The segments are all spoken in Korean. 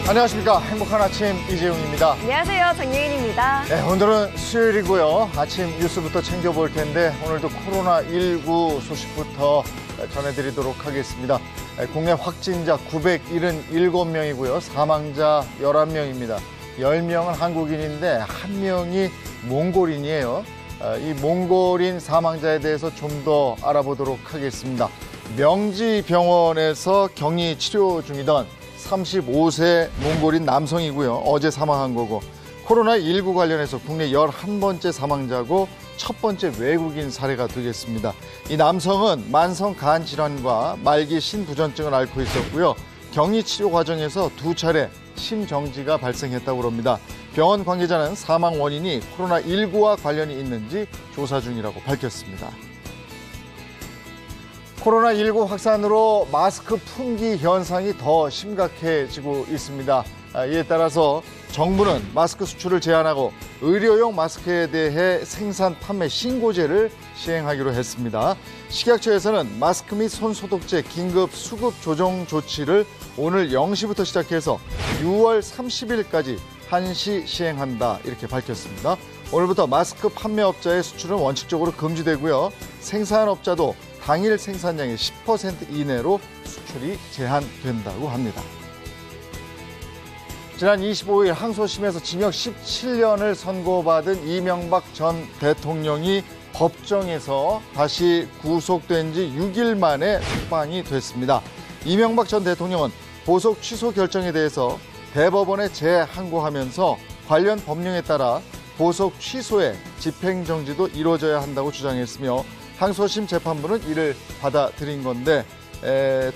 안녕하십니까. 행복한 아침 이재용입니다. 안녕하세요. 정예인입니다. 네, 오늘은 수요일이고요. 아침 뉴스부터 챙겨볼 텐데 오늘도 코로나19 소식부터 전해드리도록 하겠습니다. 국내 확진자 977명이고요. 사망자 11명입니다. 10명은 한국인인데 1명이 몽골인이에요. 이 몽골인 사망자에 대해서 좀 더 알아보도록 하겠습니다. 명지병원에서 격리 치료 중이던 35세 몽골인 남성이고요. 어제 사망한 거고, 코로나19 관련해서 국내 11번째 사망자고 첫 번째 외국인 사례가 되겠습니다. 이 남성은 만성 간 질환과 말기 신부전증을 앓고 있었고요. 격리 치료 과정에서 2차례 심정지가 발생했다고 합니다. 병원 관계자는 사망 원인이 코로나19와 관련이 있는지 조사 중이라고 밝혔습니다. 코로나19 확산으로 마스크 품귀 현상이 더 심각해지고 있습니다. 이에 따라서 정부는 마스크 수출을 제한하고 의료용 마스크에 대해 생산 판매 신고제를 시행하기로 했습니다. 식약처에서는 마스크 및 손소독제 긴급 수급 조정 조치를 오늘 0시부터 시작해서 6월 30일까지 한시 시행한다, 이렇게 밝혔습니다. 오늘부터 마스크 판매업자의 수출은 원칙적으로 금지되고요. 생산업자도 당일 생산량의 10% 이내로 수출이 제한된다고 합니다. 지난 25일 항소심에서 징역 17년을 선고받은 이명박 전 대통령이 법정에서 다시 구속된 지 6일 만에 석방이 됐습니다. 이명박 전 대통령은 보석 취소 결정에 대해서 대법원에 재항고하면서 관련 법령에 따라 보석 취소의 집행정지도 이루어져야 한다고 주장했으며, 항소심 재판부는 이를 받아들인 건데,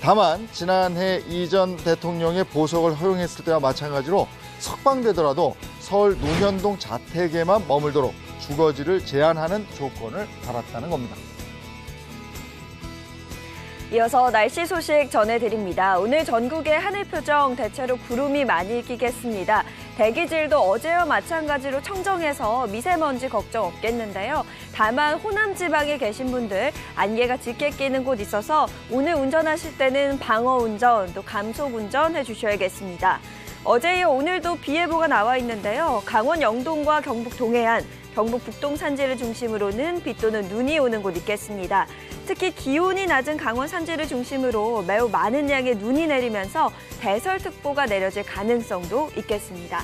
다만 지난해 이 전 대통령의 보석을 허용했을 때와 마찬가지로 석방되더라도 서울 논현동 자택에만 머물도록 주거지를 제한하는 조건을 달았다는 겁니다. 이어서 날씨 소식 전해드립니다. 오늘 전국의 하늘 표정 대체로 구름이 많이 끼겠습니다. 대기질도 어제와 마찬가지로 청정해서 미세먼지 걱정 없겠는데요. 다만 호남 지방에 계신 분들 안개가 짙게 끼는 곳 있어서 오늘 운전하실 때는 방어 운전, 또 감속 운전 해주셔야겠습니다. 어제 이어 오늘도 비 예보가 나와 있는데요. 강원 영동과 경북 동해안, 경북 북동 산지를 중심으로는 비 또는 눈이 오는 곳 있겠습니다. 특히 기온이 낮은 강원 산지를 중심으로 매우 많은 양의 눈이 내리면서 대설특보가 내려질 가능성도 있겠습니다.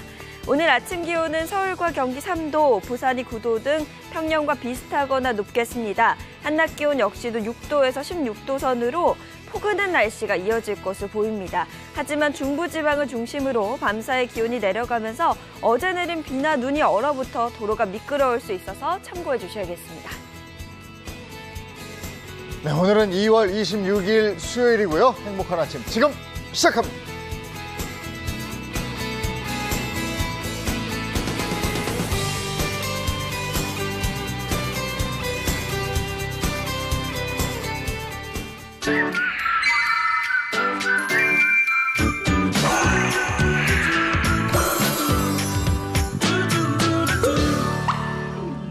오늘 아침 기온은 서울과 경기 3도, 부산이 9도 등 평년과 비슷하거나 높겠습니다. 한낮 기온 역시도 6도에서 16도 선으로 포근한 날씨가 이어질 것으로 보입니다. 하지만 중부지방을 중심으로 밤사이 기온이 내려가면서 어제 내린 비나 눈이 얼어붙어 도로가 미끄러울 수 있어서 참고해 주셔야겠습니다. 네, 오늘은 2월 26일 수요일이고요. 행복한 아침 지금 시작합니다.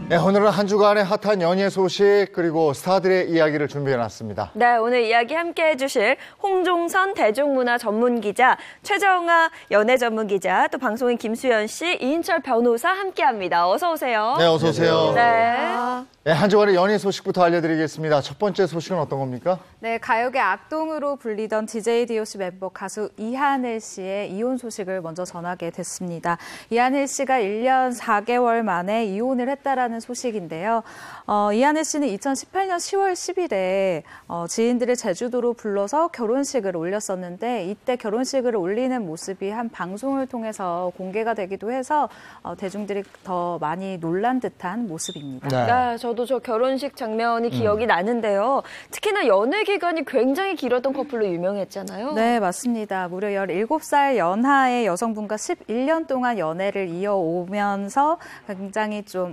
네, 오늘은 한 주간의 핫한 연예 소식 그리고 스타들의 이야기를 준비해놨습니다. 네, 오늘 이야기 함께 해주실 홍종선 대중문화 전문기자, 최정아 연예 전문기자, 또 방송인 김수연 씨, 이인철 변호사 함께합니다. 어서 오세요. 네, 어서 오세요. 네. 네, 한 주간의 연예 소식부터 알려드리겠습니다. 첫 번째 소식은 어떤 겁니까? 네, 가요계 악동으로 불리던 DJ DOC 멤버 가수 이하늘 씨의 이혼 소식을 먼저 전하게 됐습니다. 이하늘 씨가 1년 4개월 만에 이혼을 했다라는 소식인데요. 이하늘 씨는 2018년 10월 10일에 지인들을 제주도로 불러서 결혼식을 올렸었는데, 이때 결혼식을 올리는 모습이 한 방송을 통해서 공개가 되기도 해서 대중들이 더 많이 놀란 듯한 모습입니다. 네, 저도 저 결혼식 장면이 기억이 나는데요. 특히나 연애 기간이 굉장히 길었던 커플로 유명했잖아요. 네, 맞습니다. 무려 17살 연하의 여성분과 11년 동안 연애를 이어오면서 굉장히 좀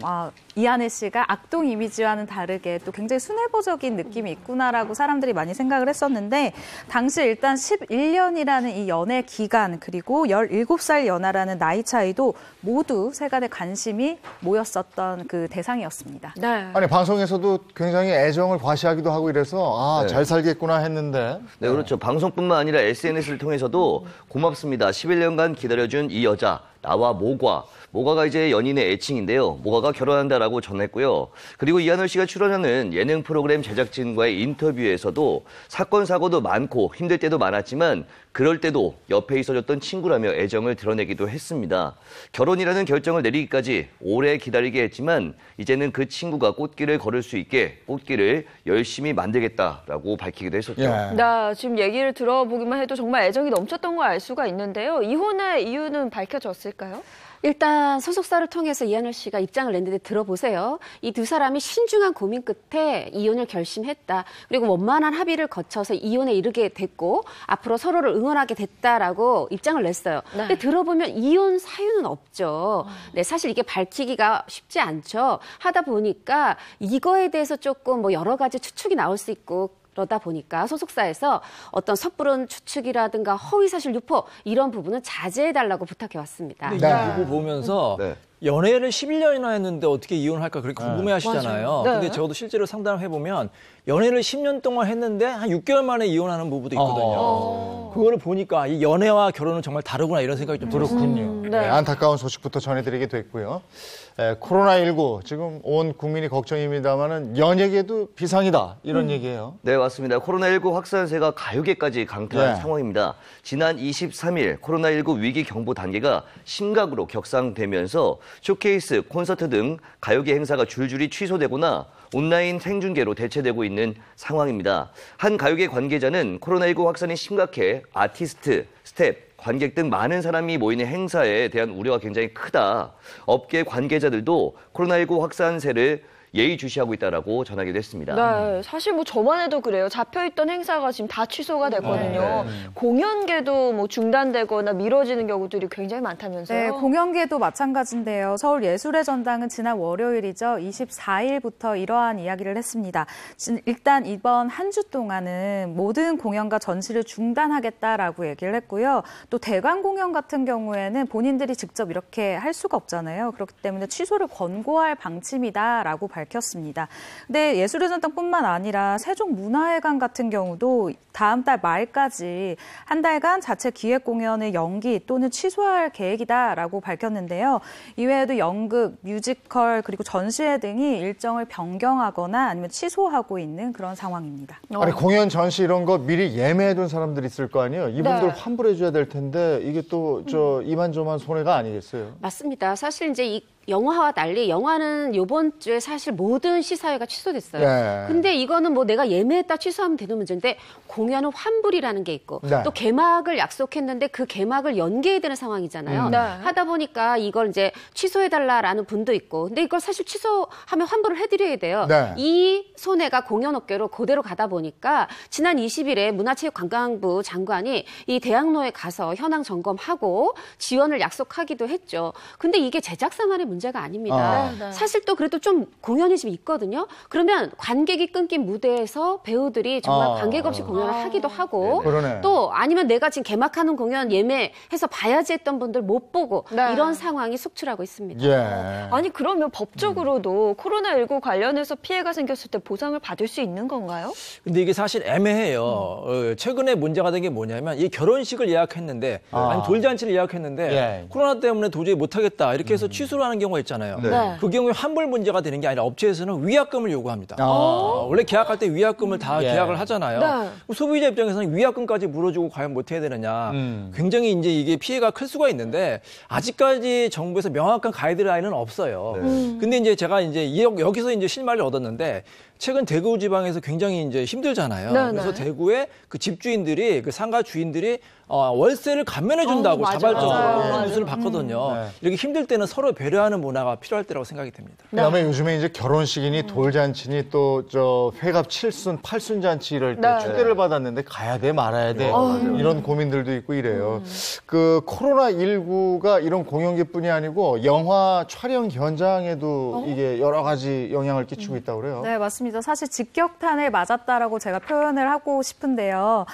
이한혜 씨가 악동 이미지와는 다르게 또 굉장히 순애보적인 느낌이 있구나라고 사람들이 많이 생각을 했었는데 당시 일단 11년이라는 이 연애 기간 그리고 17살 연하라는 나이 차이도 모두 세간의 관심이 모였었던 그 대상이었습니다. 네. 아니 방송에서도 굉장히 애정을 과시하기도 하고 이래서 잘 살겠구나 했는데. 네, 그렇죠. 방송뿐만 아니라 SNS를 통해서도 고맙습니다. 11년간 기다려준 이 여자, 나와 모과. 모과가 이제 연인의 애칭인데요. 모과가 결혼한다라고 전했고요. 그리고 이한월 씨가 출연하는 예능 프로그램 제작진과의 인터뷰에서도 사건, 사고도 많고 힘들 때도 많았지만 그럴 때도 옆에 있어줬던 친구라며 애정을 드러내기도 했습니다. 결혼이라는 결정을 내리기까지 오래 기다리게 했지만 이제는 그 친구가 꽃길을 걸을 수 있게 꽃길을 열심히 만들겠다라고 밝히기도 했었죠. 예. 나 지금 얘기를 들어보기만 해도 정말 애정이 넘쳤던 걸 알 수가 있는데요. 이혼의 이유는 밝혀졌을까요? 일단 소속사를 통해서 이한월 씨가 입장을 냈는데 들어보세요. 이 두 사람이 신중한 고민 끝에 이혼을 결심했다. 그리고 원만한 합의를 거쳐서 이혼에 이르게 됐고 앞으로 서로를 응원하게 됐다라고 입장을 냈어요. 네. 근데 들어보면 이혼 사유는 없죠. 네, 사실 이게 밝히기가 쉽지 않죠. 하다 보니까 이거에 대해서 조금 뭐 여러 가지 추측이 나올 수 있고 그러다 보니까 소속사에서 어떤 섣부른 추측이라든가 허위사실 유포 이런 부분은 자제해달라고 부탁해왔습니다. 근데 네. 이거 보면서 네. 연애를 11년이나 했는데 어떻게 이혼할까 그렇게 궁금해하시잖아요. 맞아요. 네. 근데 저도 실제로 상담을 해보면 연애를 10년 동안 했는데 한 6개월 만에 이혼하는 부부도 있거든요. 그거를 보니까 이 연애와 결혼은 정말 다르구나 이런 생각이 좀 들었군요. 네, 안타까운 소식부터 전해드리게 됐고요. 코로나19 지금 온 국민이 걱정입니다만은 연예계도 비상이다 이런 얘기예요. 네, 맞습니다. 코로나19 확산세가 가요계까지 강타한 네. 상황입니다. 지난 23일 코로나19 위기 경보 단계가 심각으로 격상되면서 쇼케이스, 콘서트 등 가요계 행사가 줄줄이 취소되거나 온라인 생중계로 대체되고 있는 상황입니다. 한 가요계 관계자는 코로나19 확산이 심각해 아티스트, 스텝, 관객 등 많은 사람이 모이는 행사에 대한 우려가 굉장히 크다. 업계 관계자들도 코로나19 확산세를 예의주시하고 있다라고 전하기도 했습니다. 네, 사실 뭐 저만 해도 그래요. 잡혀있던 행사가 지금 다 취소가 됐거든요. 공연계도 뭐 중단되거나 미뤄지는 경우들이 굉장히 많다면서요? 네, 공연계도 마찬가지인데요. 서울예술의 전당은 지난 월요일이죠. 24일부터 이러한 이야기를 했습니다. 일단 이번 한 주 동안은 모든 공연과 전시를 중단하겠다라고 얘기를 했고요. 또 대관 공연 같은 경우에는 본인들이 직접 이렇게 할 수가 없잖아요. 그렇기 때문에 취소를 권고할 방침이다라고 밝혔습니다. 근데 예술의 전당뿐만 아니라 세종문화회관 같은 경우도 다음 달 말까지 한 달간 자체 기획 공연을 연기 또는 취소할 계획이다라고 밝혔는데요. 이외에도 연극, 뮤지컬 그리고 전시회 등이 일정을 변경하거나 아니면 취소하고 있는 그런 상황입니다. 아니 공연 전시 이런 거 미리 예매해둔 사람들이 있을 거 아니에요. 이분들 네. 환불해줘야 될 텐데 이게 또 저 이만저만 손해가 아니겠어요. 맞습니다. 사실 이제 이 영화와 달리 영화는 이번 주에 사실 모든 시사회가 취소됐어요. 네. 근데 이거는 뭐 내가 예매했다 취소하면 되는 문제인데 공연은 환불이라는 게 있고 네. 또 개막을 약속했는데 그 개막을 연기해야 되는 상황이잖아요. 네. 하다 보니까 이걸 이제 취소해달라라는 분도 있고 근데 이걸 사실 취소하면 환불을 해드려야 돼요. 네. 이 손해가 공연업계로 그대로 가다 보니까 지난 20일에 문화체육관광부 장관이 이 대학로에 가서 현황 점검하고 지원을 약속하기도 했죠. 근데 이게 제작사만의 문제가 아닙니다. 네, 네. 사실 또 그래도 좀 공연이 좀 있거든요. 그러면 관객이 끊긴 무대에서 배우들이 정말 관객 없이 공연을 하기도 하고 그러네. 또 아니면 내가 지금 개막하는 공연 예매해서 봐야지 했던 분들 못 보고 네. 이런 상황이 속출하고 있습니다. 예. 아니 그러면 법적으로도 코로나19 관련해서 피해가 생겼을 때 보상을 받을 수 있는 건가요? 근데 이게 사실 애매해요. 최근에 문제가 된 게 뭐냐면 이 결혼식을 예약했는데 아니 돌잔치를 예약했는데 예. 코로나 때문에 도저히 못하겠다 이렇게 해서 취소를 하는 경우가 있잖아요. 네. 그 경우에 환불 문제가 되는 게 아니라 업체에서는 위약금을 요구합니다. 원래 계약할 때 위약금을 다 예. 계약을 하잖아요. 네. 소비자 입장에서는 위약금까지 물어주고 과연 못해야 되느냐. 굉장히 이제 이게 피해가 클 수가 있는데 아직까지 정부에서 명확한 가이드라인은 없어요. 근데 이제 제가 이제 여기서 이제 실마리를 얻었는데 최근 대구 지방에서 굉장히 이제 힘들잖아요. 네, 그래서 네. 대구의 그 집주인들이 그 상가 주인들이 월세를 감면해 준다고 맞아요. 자발적으로 맞아요. 그런 맞아요. 뉴스를 봤거든요. 네. 이렇게 힘들 때는 서로 배려하는 문화가 필요할 때라고 생각이 됩니다. 그다음에 요즘에 이제 결혼식이니 돌잔치니 또 저 회갑 7순, 8순 잔치 이럴 때 네. 초대를 받았는데 가야 돼 말아야 돼 이런 고민들도 있고 이래요. 그 코로나19가 이런 공연기뿐이 아니고 영화 촬영 현장에도 이게 여러 가지 영향을 끼치고 있다고 그래요. 네, 맞습니다. 사실 직격탄을 맞았다라고 제가 표현을 하고 싶은데요.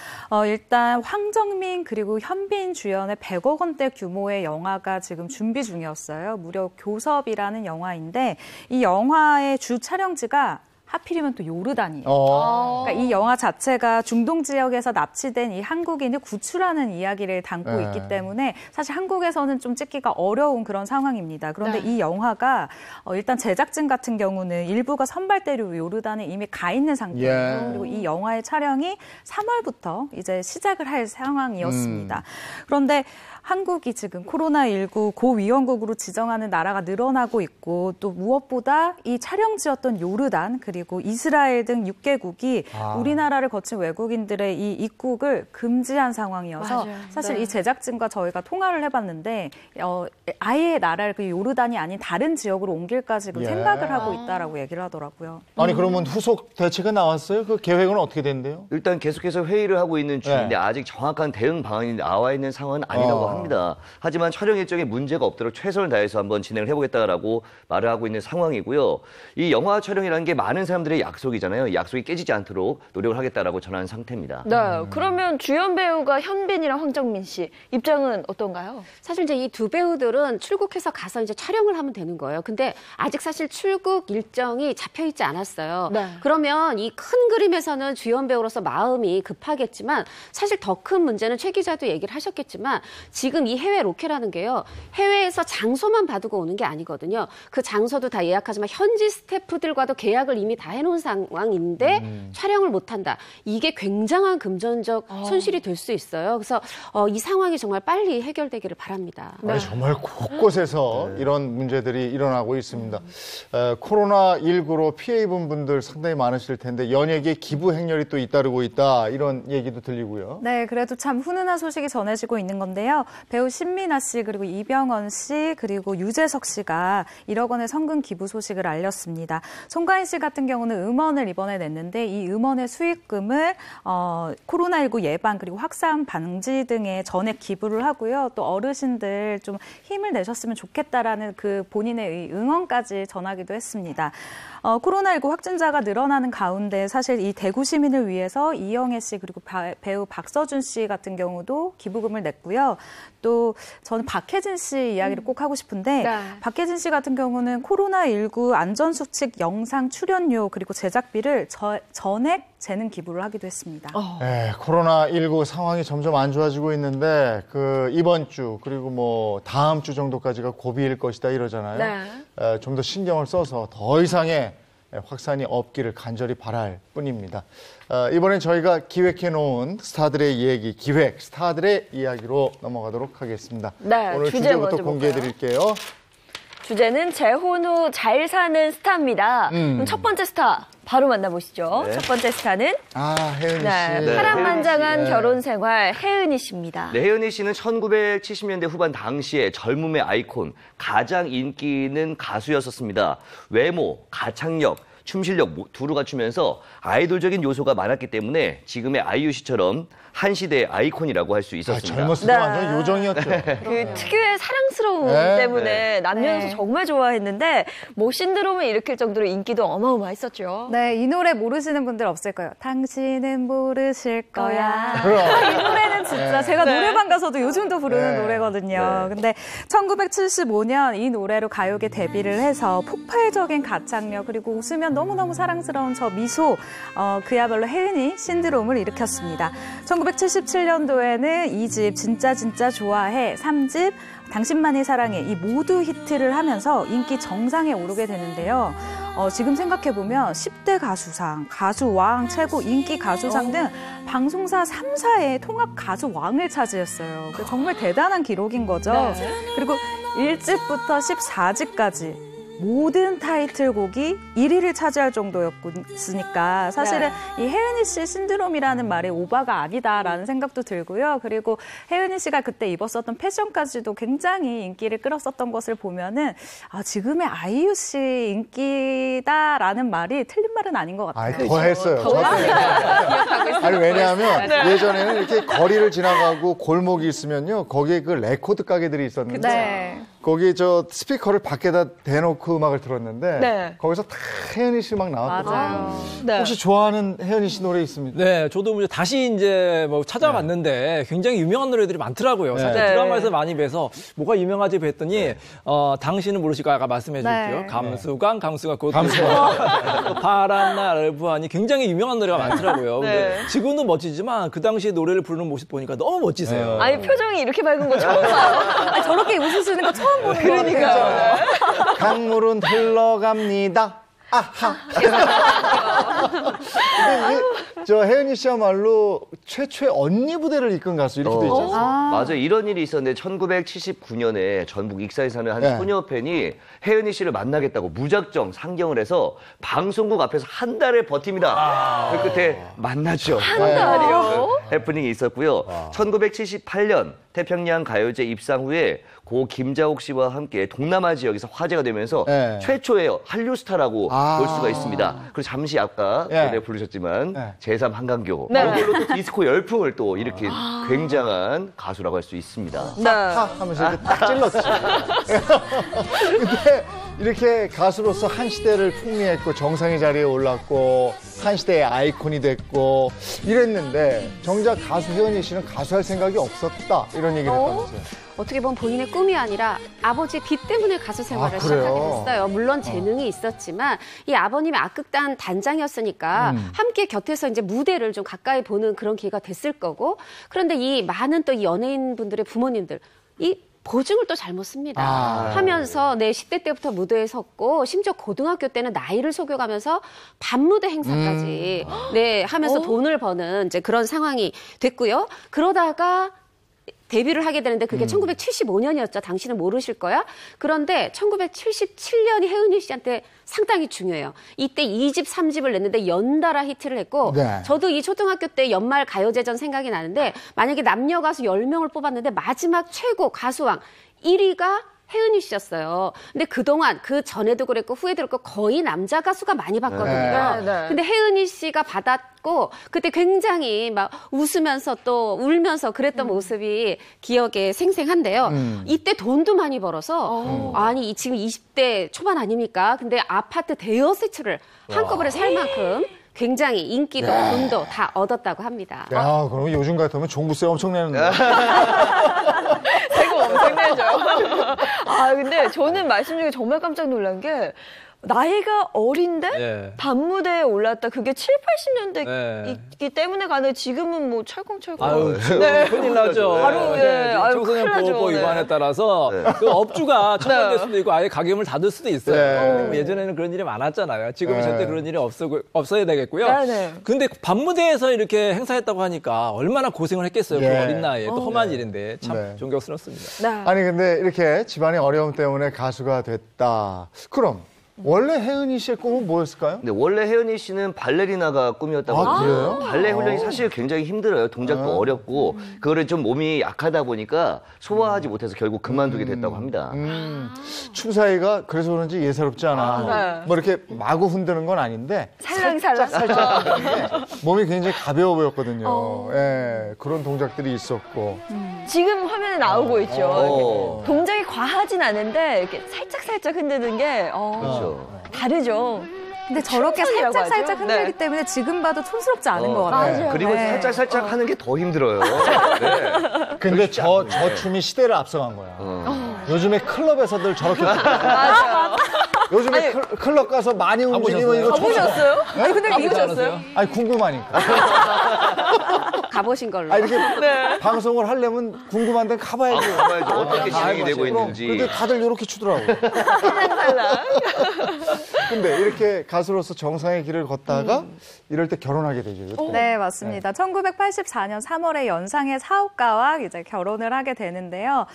일단 황정민 그리고 현빈 주연의 100억 원대 규모의 영화가 지금 준비 중이었어요. 무려 교섭이라는 영화인데 이 영화의 주 촬영지가 하필이면 또 요르단이에요. 그러니까 이 영화 자체가 중동 지역에서 납치된 이 한국인을 구출하는 이야기를 담고 네. 있기 때문에 사실 한국에서는 좀 찍기가 어려운 그런 상황입니다. 그런데 이 영화가 일단 제작진 같은 경우는 일부가 선발대로 요르단에 이미 가 있는 상태예요. 예. 그리고 이 영화의 촬영이 3월부터 이제 시작을 할 상황이었습니다. 그런데 한국이 지금 코로나19 고위험국으로 지정하는 나라가 늘어나고 있고 또 무엇보다 이 촬영지였던 요르단 그리고 이스라엘 등 6개국이 우리나라를 거친 외국인들의 이 입국을 금지한 상황이어서 맞아요. 사실 네. 이 제작진과 저희가 통화를 해봤는데 아예 나라를 그 요르단이 아닌 다른 지역으로 옮길까 지금 예. 생각을 하고 있다라고 얘기를 하더라고요. 아니 그러면 후속 대책은 나왔어요? 그 계획은 어떻게 된대요? 일단 계속해서 회의를 하고 있는 중인데 아직 정확한 대응 방안이 나와 있는 상황은 아니라고 합니다. 하지만 촬영 일정에 문제가 없도록 최선을 다해서 한번 진행을 해보겠다라고 말을 하고 있는 상황이고요. 이 영화 촬영이라는 게 많은 사람들의 약속이잖아요. 이 약속이 깨지지 않도록 노력을 하겠다라고 전하는 상태입니다. 네, 그러면 주연 배우가 현빈이랑 황정민 씨 입장은 어떤가요? 사실 이제 이 두 배우들은 출국해서 가서 이제 촬영을 하면 되는 거예요. 근데 아직 사실 출국 일정이 잡혀 있지 않았어요. 네. 그러면 이 큰 그림에서는 주연 배우로서 마음이 급하겠지만 사실 더 큰 문제는 최 기자도 얘기를 하셨겠지만 지금 이 해외 로케라는 게요. 해외에서 장소만 봐두고 오는 게 아니거든요. 그 장소도 다 예약하지만 현지 스태프들과도 계약을 이미 다 해놓은 상황인데 촬영을 못한다. 이게 굉장한 금전적 손실이 될 수 있어요. 그래서 이 상황이 정말 빨리 해결되기를 바랍니다. 아니, 정말 곳곳에서 이런 문제들이 일어나고 있습니다. 코로나19로 피해 입은 분들 상당히 많으실 텐데 연예계 기부 행렬이 또 잇따르고 있다 이런 얘기도 들리고요. 네, 그래도 참 훈훈한 소식이 전해지고 있는 건데요. 배우 신민아 씨 그리고 이병헌 씨 그리고 유재석 씨가 1억 원의 성금 기부 소식을 알렸습니다. 송가인 씨 같은 경우는 음원을 이번에 냈는데 이 음원의 수익금을 코로나19 예방 그리고 확산 방지 등의 전액 기부를 하고요. 또 어르신들 좀 힘을 내셨으면 좋겠다라는 그 본인의 응원까지 전하기도 했습니다. 코로나19 확진자가 늘어나는 가운데 사실 이 대구 시민을 위해서 이영애 씨 그리고 배우 박서준 씨 같은 경우도 기부금을 냈고요. 또 저는 박혜진 씨 이야기를 꼭 하고 싶은데 박혜진 씨 같은 경우는 코로나19 안전수칙 영상 출연료 그리고 제작비를 전액 재능 기부를 하기도 했습니다. 네, 코로나19 상황이 점점 안 좋아지고 있는데 이번 주 그리고 뭐 다음 주 정도까지가 고비일 것이다 이러잖아요. 네. 좀 더 신경을 써서 더 이상의 확산이 없기를 간절히 바랄 뿐입니다. 이번엔 저희가 기획해놓은 스타들의 얘기, 기획 스타들의 이야기로 넘어가도록 하겠습니다. 네, 오늘 주제 주제부터 먼저 공개해드릴게요. 주제는 재혼 후 잘 사는 스타입니다. 그럼 첫 번째 스타 바로 만나보시죠. 네. 첫 번째 스타는 혜은이 씨. 네, 파란만장한 혜은이 씨. 결혼 생활 혜은이 씨입니다. 네, 혜은이 씨는 1970년대 후반 당시에 젊음의 아이콘, 가장 인기 있는 가수였었습니다. 외모, 가창력, 춤 실력 두루 갖추면서 아이돌적인 요소가 많았기 때문에 지금의 아이유 씨처럼 한 시대의 아이콘이라고 할 수 있었습니다. 젊었을 때 네. 완전 요정이었죠. 그 특유의 사랑스러움 네, 때문에 남녀노소 네. 정말 좋아했는데 뭐 신드롬을 일으킬 정도로 인기도 어마어마했었죠. 네, 이 노래 모르시는 분들 없을 거예요. 당신은 모르실 거야. 그럼. 이 노래는 진짜 제가 노래방 가서도 요즘도 부르는 네. 노래거든요. 근데 1975년 이 노래로 가요계 데뷔를 해서 폭발적인 가창력 그리고 웃으면 너무너무 사랑스러운 저 미소 그야말로 혜은이 신드롬을 일으켰습니다. 1977년도에는 2집 진짜 진짜 좋아해, 3집 당신만이 사랑해 이 모두 히트를 하면서 인기 정상에 오르게 되는데요. 지금 생각해보면 10대 가수상, 가수왕, 최고 인기 가수상 등 방송사 3사의 통합 가수왕을 차지했어요. 정말 대단한 기록인 거죠. 그리고 1집부터 14집까지 모든 타이틀곡이 1위를 차지할 정도였으니까 사실은 이 혜은이 씨 신드롬이라는 말이 오바가 아니다라는 생각도 들고요. 그리고 혜은이 씨가 그때 입었었던 패션까지도 굉장히 인기를 끌었었던 것을 보면은 지금의 아이유 씨 인기다라는 말이 틀린 말은 아닌 것 같아요. 더 했어요. 아니, 왜냐하면 예전에는 이렇게 거리를 지나가고 골목이 있으면요. 거기에 그 레코드 가게들이 있었는데 네. 거기 저 스피커를 밖에다 대놓고 음악을 들었는데 거기서 다 혜은이 씨 막 나왔거든요. 맞아요. 혹시 좋아하는 혜은이 씨 노래 있습니까? 네, 저도 다시 이제 뭐 찾아봤는데 굉장히 유명한 노래들이 많더라고요. 사실 드라마에서 많이 뵈서 뭐가 유명하지 했더니 당신은 모르실까 아까 말씀해 주셨죠. 감수광, 강수가 곧 파란 날 부하니 굉장히 유명한 노래가 많더라고요. 근데 지금도 멋지지만 그 당시 노래를 부르는 모습 보니까 너무 멋지세요. 아니 표정이 이렇게 밝은 거 처음 봐요. 저렇게 웃으시는 거 처음 보는 거예요. 그러니까. 강물은 흘러갑니다. 아하. 근데 이게 저 혜은이 씨야말로 최초의 언니 부대를 이끈 가수 이렇게 돼 있잖아요. 맞아요. 이런 일이 있었는데 1979년에 전북 익산에 사는 한 소녀 팬이 혜은이 씨를 만나겠다고 무작정 상경을 해서 방송국 앞에서 한 달을 버팁니다. 그 끝에 만났죠. 한 달이요? 해프닝이 있었고요. 1978년 태평양 가요제 입상 후에 고 김자옥 씨와 함께 동남아 지역에서 화제가 되면서 최초의 한류 스타라고 볼 수가 있습니다. 그리고 잠시 아까 노래 부르셨지만 제3 한강교 이걸로 또 디스코 열풍을 또 일으킨 굉장한 가수라고 할 수 있습니다. 하 하면서 이렇게 딱 찔렀죠. 근데 이렇게 가수로서 한 시대를 풍미했고 정상의 자리에 올랐고 한 시대의 아이콘이 됐고 이랬는데 정작 가수 혜은이 씨는 가수할 생각이 없었다 이런 얘기를 했다면서요. 어떻게 보면 본인의 꿈이 아니라 아버지의 빚 때문에 가수 생활을 시작하게 됐어요. 물론 재능이 있었지만 이 아버님의 악극단 단장이었으니까 함께 곁에서 이제 무대를 좀 가까이 보는 그런 기회가 됐을 거고 그런데 이 많은 또 이 연예인분들의 부모님들 이 보증을 또 잘못 씁니다. 하면서 10대 때부터 무대에 섰고 심지어 고등학교 때는 나이를 속여가면서 밤무대 행사까지 하면서 돈을 버는 이제 그런 상황이 됐고요. 그러다가 데뷔를 하게 되는데 그게 1975년이었죠. 당신은 모르실 거야. 그런데 1977년이 혜은이 씨한테 상당히 중요해요. 이때 2집, 3집을 냈는데 연달아 히트를 했고 저도 이 초등학교 때 연말 가요제전 생각이 나는데 만약에 남녀 가수 10명을 뽑았는데 마지막 최고 가수왕 1위가 혜은이 씨였어요. 근데 그동안 그 전에도 그랬고 후에도 그랬고 거의 남자 가수가 많이 받거든요. 근데 혜은이 씨가 받았고 그때 굉장히 막 웃으면서 또 울면서 그랬던 모습이 기억에 생생한데요. 이때 돈도 많이 벌어서 아니 지금 20대 초반 아닙니까? 근데 아파트 대여 세출을 한꺼번에 살 만큼 굉장히 인기도 돈도 다 얻었다고 합니다. 야, 그럼 요즘 같으면 종부세 엄청 내는데. 세금 엄청 내죠. 근데 저는 말씀 중에 정말 깜짝 놀란 게 나이가 어린데 밤무대에 올랐다. 그게 7, 80년대이기 때문에 가능해. 지금은 뭐 철컹철컹. 아유, 큰일 나죠. 바로 청소년 보호법 위반에 따라서 그 업주가 처벌될 수도 있고 아예 가게문을 닫을 수도 있어요. 예전에는 그런 일이 많았잖아요. 지금은 절대 그런 일이 없어야 되겠고요. 근데 밤무대에서 이렇게 행사했다고 하니까 얼마나 고생을 했겠어요. 그 어린 나이에 또 험한 일인데 참 존경스럽습니다. 아니 근데 이렇게 집안의 어려움 때문에 가수가 됐다. 그럼 원래 혜은이 씨의 꿈은 뭐였을까요? 근데 원래 혜은이 씨는 발레리나가 꿈이었다고 하는데요. 그래요? 발레 훈련이 사실 굉장히 힘들어요. 동작도 어렵고 그거를 좀 몸이 약하다 보니까 소화하지 못해서 결국 그만두게 됐다고 합니다. 춤 사이가 그래서 그런지 예사롭지 않아. 뭐 이렇게 마구 흔드는 건 아닌데 살랑살랑. 살짝 몸이 굉장히 가벼워 보였거든요. 그런 동작들이 있었고. 지금 화면에 나오고 있죠. 동작이 과하진 않은데 이렇게 살짝 흔드는 게 그렇죠. 다르죠. 근데 저렇게 촌스럽다고 살짝 하죠? 흔들기 때문에 지금 봐도 촌스럽지 않은 것 같아요. 그리고 살짝 하는 게 더 힘들어요. 근데 저 춤이 시대를 앞서간 거야. 요즘에 클럽에서들 저렇게 요즘에 클럽 가서 많이 움직이면 이거 가보셨어요? 아니 근데 가보지 미우셨어요? 않으세요? 아니 궁금하니까. 가보신 걸로. 아, 이렇게 방송을 하려면 궁금한 데는 가봐야죠. 가봐야죠. 어떻게 진행이 되고 있는지. 근데 다들 이렇게 추더라고. 근데 이렇게 가수로서 정상의 길을 걷다가 이럴 때 결혼하게 되죠. 이것도. 네, 맞습니다. 1984년 3월에 연상의 사업가와 이제 결혼을 하게 되는데요.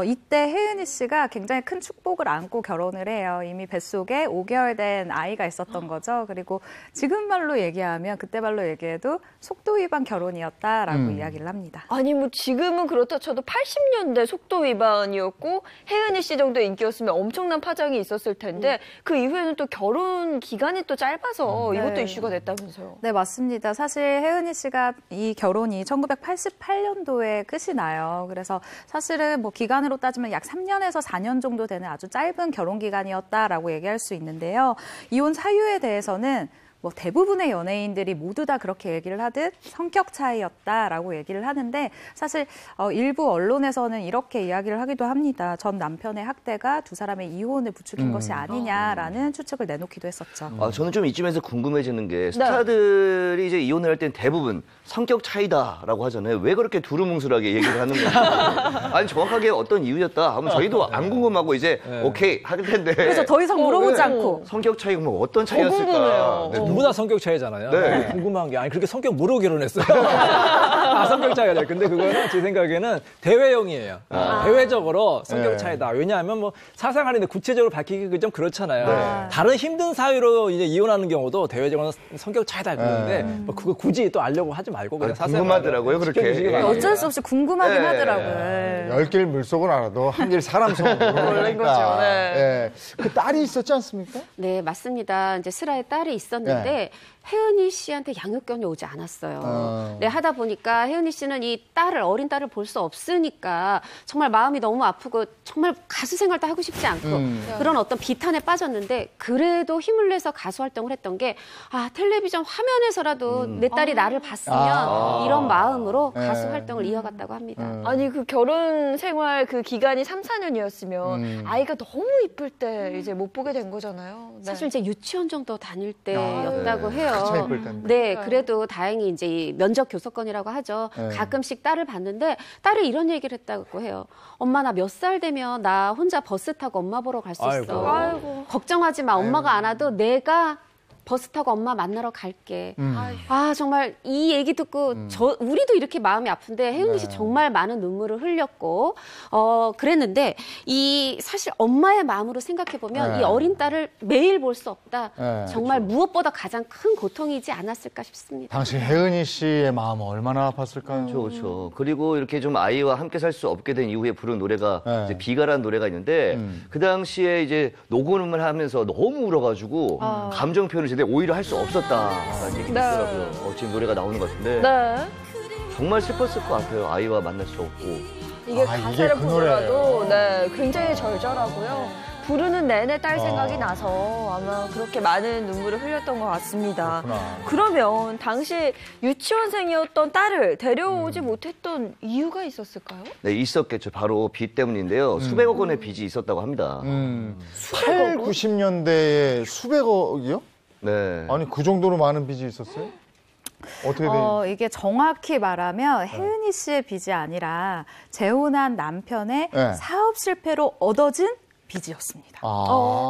이때 혜은이 씨가 굉장히 큰 축복을 안고 결혼을 해요. 이미 뱃속에 5개월 된 아이가 있었던 거죠. 그리고 지금 말로 얘기하면 그때 말로 얘기해도 속도 위반 결혼이었다라고 이야기를 합니다. 아니 뭐 지금은 그렇다 쳐도 80년대 속도 위반이었고 혜은이 씨 정도 인기였으면 엄청난 파장이 있었을 텐데 그 이후에는 또 결혼 기간이 또 짧아서 이것도 이슈가 됐다면서요. 네, 맞습니다. 사실 혜은이 씨가 이 결혼이 1988년도에 끝이 나요. 그래서 사실은 뭐 기간으로 따지면 약 3년에서 4년 정도 되는 아주 짧은 결혼 기간이었다라고 얘기할 수 있는데요. 이혼 사유에 대해서는 뭐 대부분의 연예인들이 모두 다 그렇게 얘기를 하듯 성격 차이였다라고 얘기를 하는데 사실 일부 언론에서는 이렇게 이야기를 하기도 합니다. 전 남편의 학대가 두 사람의 이혼을 부추긴 것이 아니냐라는 추측을 내놓기도 했었죠. 저는 좀 이쯤에서 궁금해지는 게 스타들이 이제 이혼을 할 땐 대부분 성격 차이다라고 하잖아요. 왜 그렇게 두루뭉술하게 얘기를 하는 건지. 아니 정확하게 어떤 이유였다 하면 저희도 안 궁금하고 이제 오케이 할 텐데. 그래서 더 이상 물어보지 않고. 성격 차이가 뭐 어떤 차이였을까. 궁금해요. 네, 누구나 성격 차이잖아요. 네. 궁금한 게 아니 그렇게 성격 모르고 결혼했어요. 성격 차이가 돼요. 근데 그거는 제 생각에는 대외형이에요. 대외적으로 성격 차이다. 왜냐하면 뭐 사생활인데 구체적으로 밝히기 좀 그렇잖아요. 다른 힘든 사유로 이제 이혼하는 경우도 대외적으로 성격 차이다 그러는데 뭐 그거 굳이 또 알려고 하지 말고 그냥 궁금하더라고요 그렇게. 어쩔 수 없이 궁금하긴 하더라고요. 10길 물속은 알아도 한 길 사람 속은 모르는 거죠. 그 딸이 있었지 않습니까? 네, 맞습니다. 이제 슬아의 딸이 있었는데 혜은이 씨한테 양육권이 오지 않았어요. 네, 하다 보니까 혜은이 씨는 이 딸을, 어린 딸을 볼 수 없으니까 정말 마음이 너무 아프고 정말 가수 생활도 하고 싶지 않고 그런 어떤 비탄에 빠졌는데 그래도 힘을 내서 가수 활동을 했던 게 텔레비전 화면에서라도 내 딸이 나를 봤으면 이런 마음으로 가수 활동을 이어갔다고 합니다. 아니 그 결혼 생활 그 기간이 3, 4년이었으면 아이가 너무 이쁠 때 이제 못 보게 된 거잖아요. 네. 사실 이제 유치원 정도 다닐 때였다고 해요. 한참 이쁠 텐데. 네, 그래도 다행히 이제 이 면접 교섭권이라고 하죠. 가끔씩 딸을 봤는데 딸이 이런 얘기를 했다고 해요. 엄마 나 몇 살 되면 나 혼자 버스 타고 엄마 보러 갈 수 있어. 아이고. 걱정하지 마. 엄마가 안 와도 내가 버스 타고 엄마 만나러 갈게. 정말 이 얘기 듣고 우리도 이렇게 마음이 아픈데 혜은이 씨 정말 많은 눈물을 흘렸고 그랬는데 이 사실 엄마의 마음으로 생각해 보면 이 어린 딸을 매일 볼 수 없다. 정말 무엇보다 가장 큰 고통이지 않았을까 싶습니다. 당시 혜은이 씨의 마음은 얼마나 아팠을까요? 그렇죠. 그리고 이렇게 좀 아이와 함께 살 수 없게 된 이후에 부른 노래가 이제 비가라는 노래가 있는데 그 당시에 이제 녹음을 하면서 너무 울어가지고 감정 표현을 제대로 오히려 할 수 없었다라는 얘기가 있더라고요. 지금 노래가 나오는 것 같은데 정말 슬펐을 것 같아요. 아이와 만날 수 없고. 이게 가사를 보더라도 굉장히 절절하고요. 부르는 내내 딸 생각이 나서 아마 그렇게 많은 눈물을 흘렸던 것 같습니다. 그러면 당시 유치원생이었던 딸을 데려오지 못했던 이유가 있었을까요? 네, 있었겠죠. 바로 빚 때문인데요. 수백억 원의 빚이 있었다고 합니다. 8, 90년대에 수백억이요? 네. 아니 그 정도로 많은 빚이 있었어요? 어떻게 이게 정확히 말하면 혜은이 씨의 빚이 아니라 재혼한 남편의 사업 실패로 얻어진 빚이었습니다.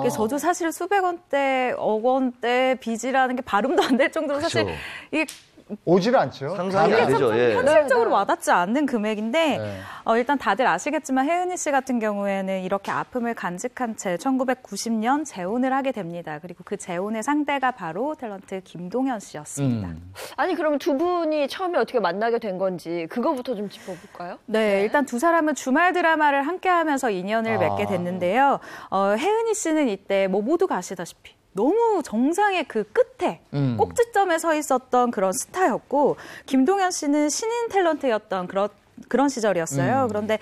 그래서 저도 사실 수백원대, 억원대 빚이라는 게 발음도 안 될 정도로 사실 이게 오질 않죠. 상상이 안 되죠. 현실적으로 와닿지 않는 금액인데 일단 다들 아시겠지만 혜은이 씨 같은 경우에는 이렇게 아픔을 간직한 채 1990년 재혼을 하게 됩니다. 그리고 그 재혼의 상대가 바로 탤런트 김동현 씨였습니다. 아니 그럼 두 분이 처음에 어떻게 만나게 된 건지 그거부터 좀 짚어볼까요? 네, 일단 두 사람은 주말 드라마를 함께하면서 인연을 맺게 됐는데요. 혜은이 씨는 이때 뭐 모두가 아시다시피 너무 정상의 그 끝에 꼭지점에 서 있었던 그런 스타였고 김동현 씨는 신인 탤런트였던 그런 시절이었어요. 그런데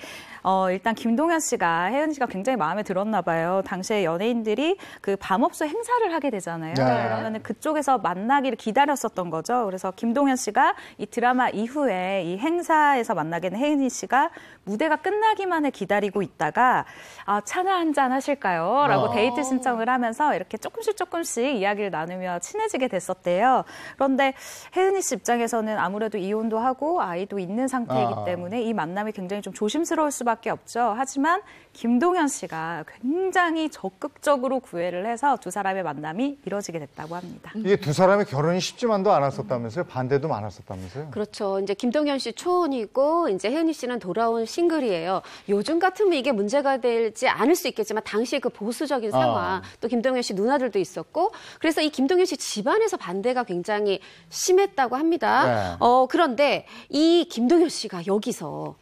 일단 김동현 씨가 혜은이 씨가 굉장히 마음에 들었나 봐요. 당시에 연예인들이 그 밤업소 행사를 하게 되잖아요. 네. 그러면 그쪽에서 만나기를 기다렸었던 거죠. 그래서 김동현 씨가 이 드라마 이후에 이 행사에서 만나게 된 혜은이 씨가 무대가 끝나기만을 기다리고 있다가 차나 한잔 하실까요? 라고 데이트 신청을 하면서 이렇게 조금씩 이야기를 나누며 친해지게 됐었대요. 그런데 혜은이 씨 입장에서는 아무래도 이혼도 하고 아이도 있는 상태이기 때문에 이 만남이 굉장히 좀 조심스러울 수밖에 없죠. 하지만 김동현 씨가 굉장히 적극적으로 구애를 해서 두 사람의 만남이 이뤄지게 됐다고 합니다. 이게 두 사람의 결혼이 쉽지만도 않았었다면서요? 반대도 많았었다면서요? 그렇죠. 이제 김동현 씨 초혼이고 이제 혜은이 씨는 돌아온 싱글이에요. 요즘 같으면 이게 문제가 되지 않을 수 있겠지만 당시 그 보수적인 상황, 또 김동현 씨 누나들도 있었고 그래서 이 김동현 씨 집안에서 반대가 굉장히 심했다고 합니다. 네. 그런데 이 김동현 씨가 여기서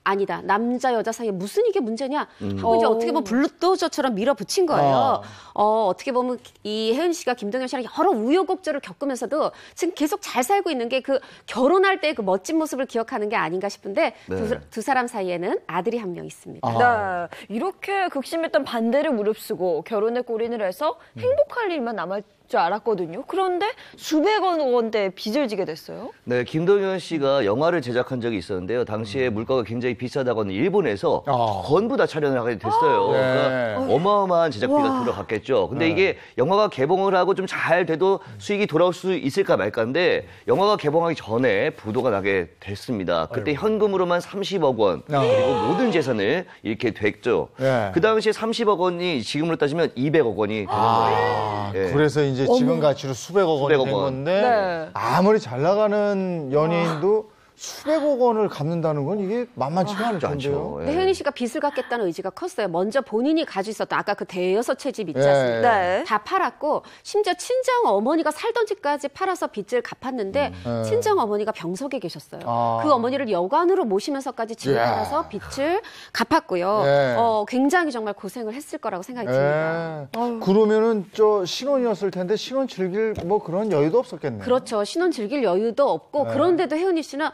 아니다. 남자 여자 사이에 무슨 이게 문제냐 하고 이제 어떻게 보면 블루도저처럼 밀어붙인 거예요. 어떻게 보면 이 혜은 씨가 김동현 씨랑 여러 우여곡절을 겪으면서도 지금 계속 잘 살고 있는 게 그 결혼할 때 그 멋진 모습을 기억하는 게 아닌가 싶은데 네. 두 사람 사이에는 아들이 한 명 있습니다. 네, 이렇게 극심했던 반대를 무릅쓰고 결혼에 골인을 해서 행복할 일만 남을 줄 알았거든요. 그런데 수백억 원대 빚을 지게 됐어요. 네, 김동현 씨가 영화를 제작한 적이 있었는데요. 당시에 물가가 굉장히 비싸다고 일본에서 전부 다 촬영을 하게 됐어요. 네. 그러니까 어마어마한 제작비가 들어갔겠죠. 근데 이게 영화가 개봉을 하고 좀 잘 돼도 수익이 돌아올 수 있을까 말까인데 영화가 개봉하기 전에 부도가 나게 됐습니다. 그때 현금으로만 30억 원 그리고 모든 재산을 잃게 됐죠. 네. 그 당시에 30억 원이 지금으로 따지면 200억 원이 되는 거예요. 예. 그래서 이제 지금 가치로 수백억 원이 수백억 된 원. 건데 네. 아무리 잘 나가는 연예인도 수백억 원을 갚는다는 건 이게 만만치가 않을 텐데요. 예. 근데 혜은이 씨가 빚을 갚겠다는 의지가 컸어요. 먼저 본인이 가지고 있었던 아까 그 대여섯 채 집 있지 예. 않습니까? 네. 다 팔았고 심지어 친정 어머니가 살던 집까지 팔아서 빚을 갚았는데 친정 어머니가 병석에 계셨어요. 그 어머니를 여관으로 모시면서까지 집을 예. 팔아서 빚을 갚았고요. 예. 굉장히 정말 고생을 했을 거라고 생각이 듭니다. 그러면은 신혼이었을 텐데 신혼 즐길 뭐 그런 여유도 없었겠네요. 그렇죠. 신혼 즐길 여유도 없고 그런데도 혜은이 씨는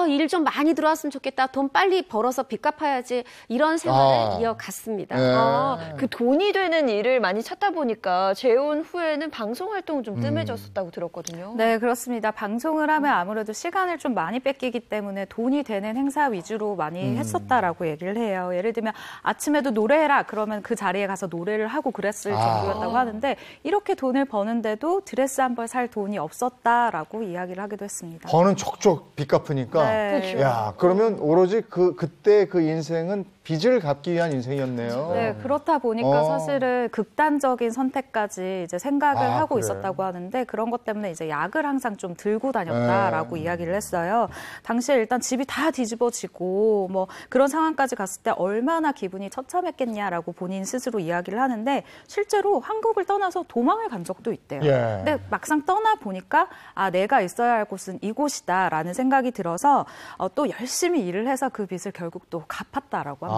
일 좀 많이 들어왔으면 좋겠다. 돈 빨리 벌어서 빚 갚아야지. 이런 생활을 이어갔습니다. 그 돈이 되는 일을 많이 찾다 보니까 재혼 후에는 방송 활동은 좀 뜸해졌었다고 들었거든요. 네, 그렇습니다. 방송을 하면 아무래도 시간을 좀 많이 뺏기기 때문에 돈이 되는 행사 위주로 많이 했었다라고 얘기를 해요. 예를 들면 아침에도 노래해라 그러면 그 자리에 가서 노래를 하고 그랬을 정도였다고 하는데 이렇게 돈을 버는데도 드레스 한 벌 살 돈이 없었다라고 이야기를 하기도 했습니다. 버는 족족 빚 갚으니까. 네. 야, 그러면 오로지 그때 그 인생은 빚을 갚기 위한 인생이었네요. 네, 그렇다 보니까 어. 사실은 극단적인 선택까지 이제 생각을 하고 그래요? 있었다고 하는데 그런 것 때문에 이제 약을 항상 좀 들고 다녔다라고 이야기를 했어요. 당시에 일단 집이 다 뒤집어지고 뭐 그런 상황까지 갔을 때 얼마나 기분이 처참했겠냐라고 본인 스스로 이야기를 하는데 실제로 한국을 떠나서 도망을 간 적도 있대요. 예. 근데 막상 떠나 보니까 내가 있어야 할 곳은 이곳이다라는 생각이 들어서 또 열심히 일을 해서 그 빚을 결국 또 갚았다라고 합니다.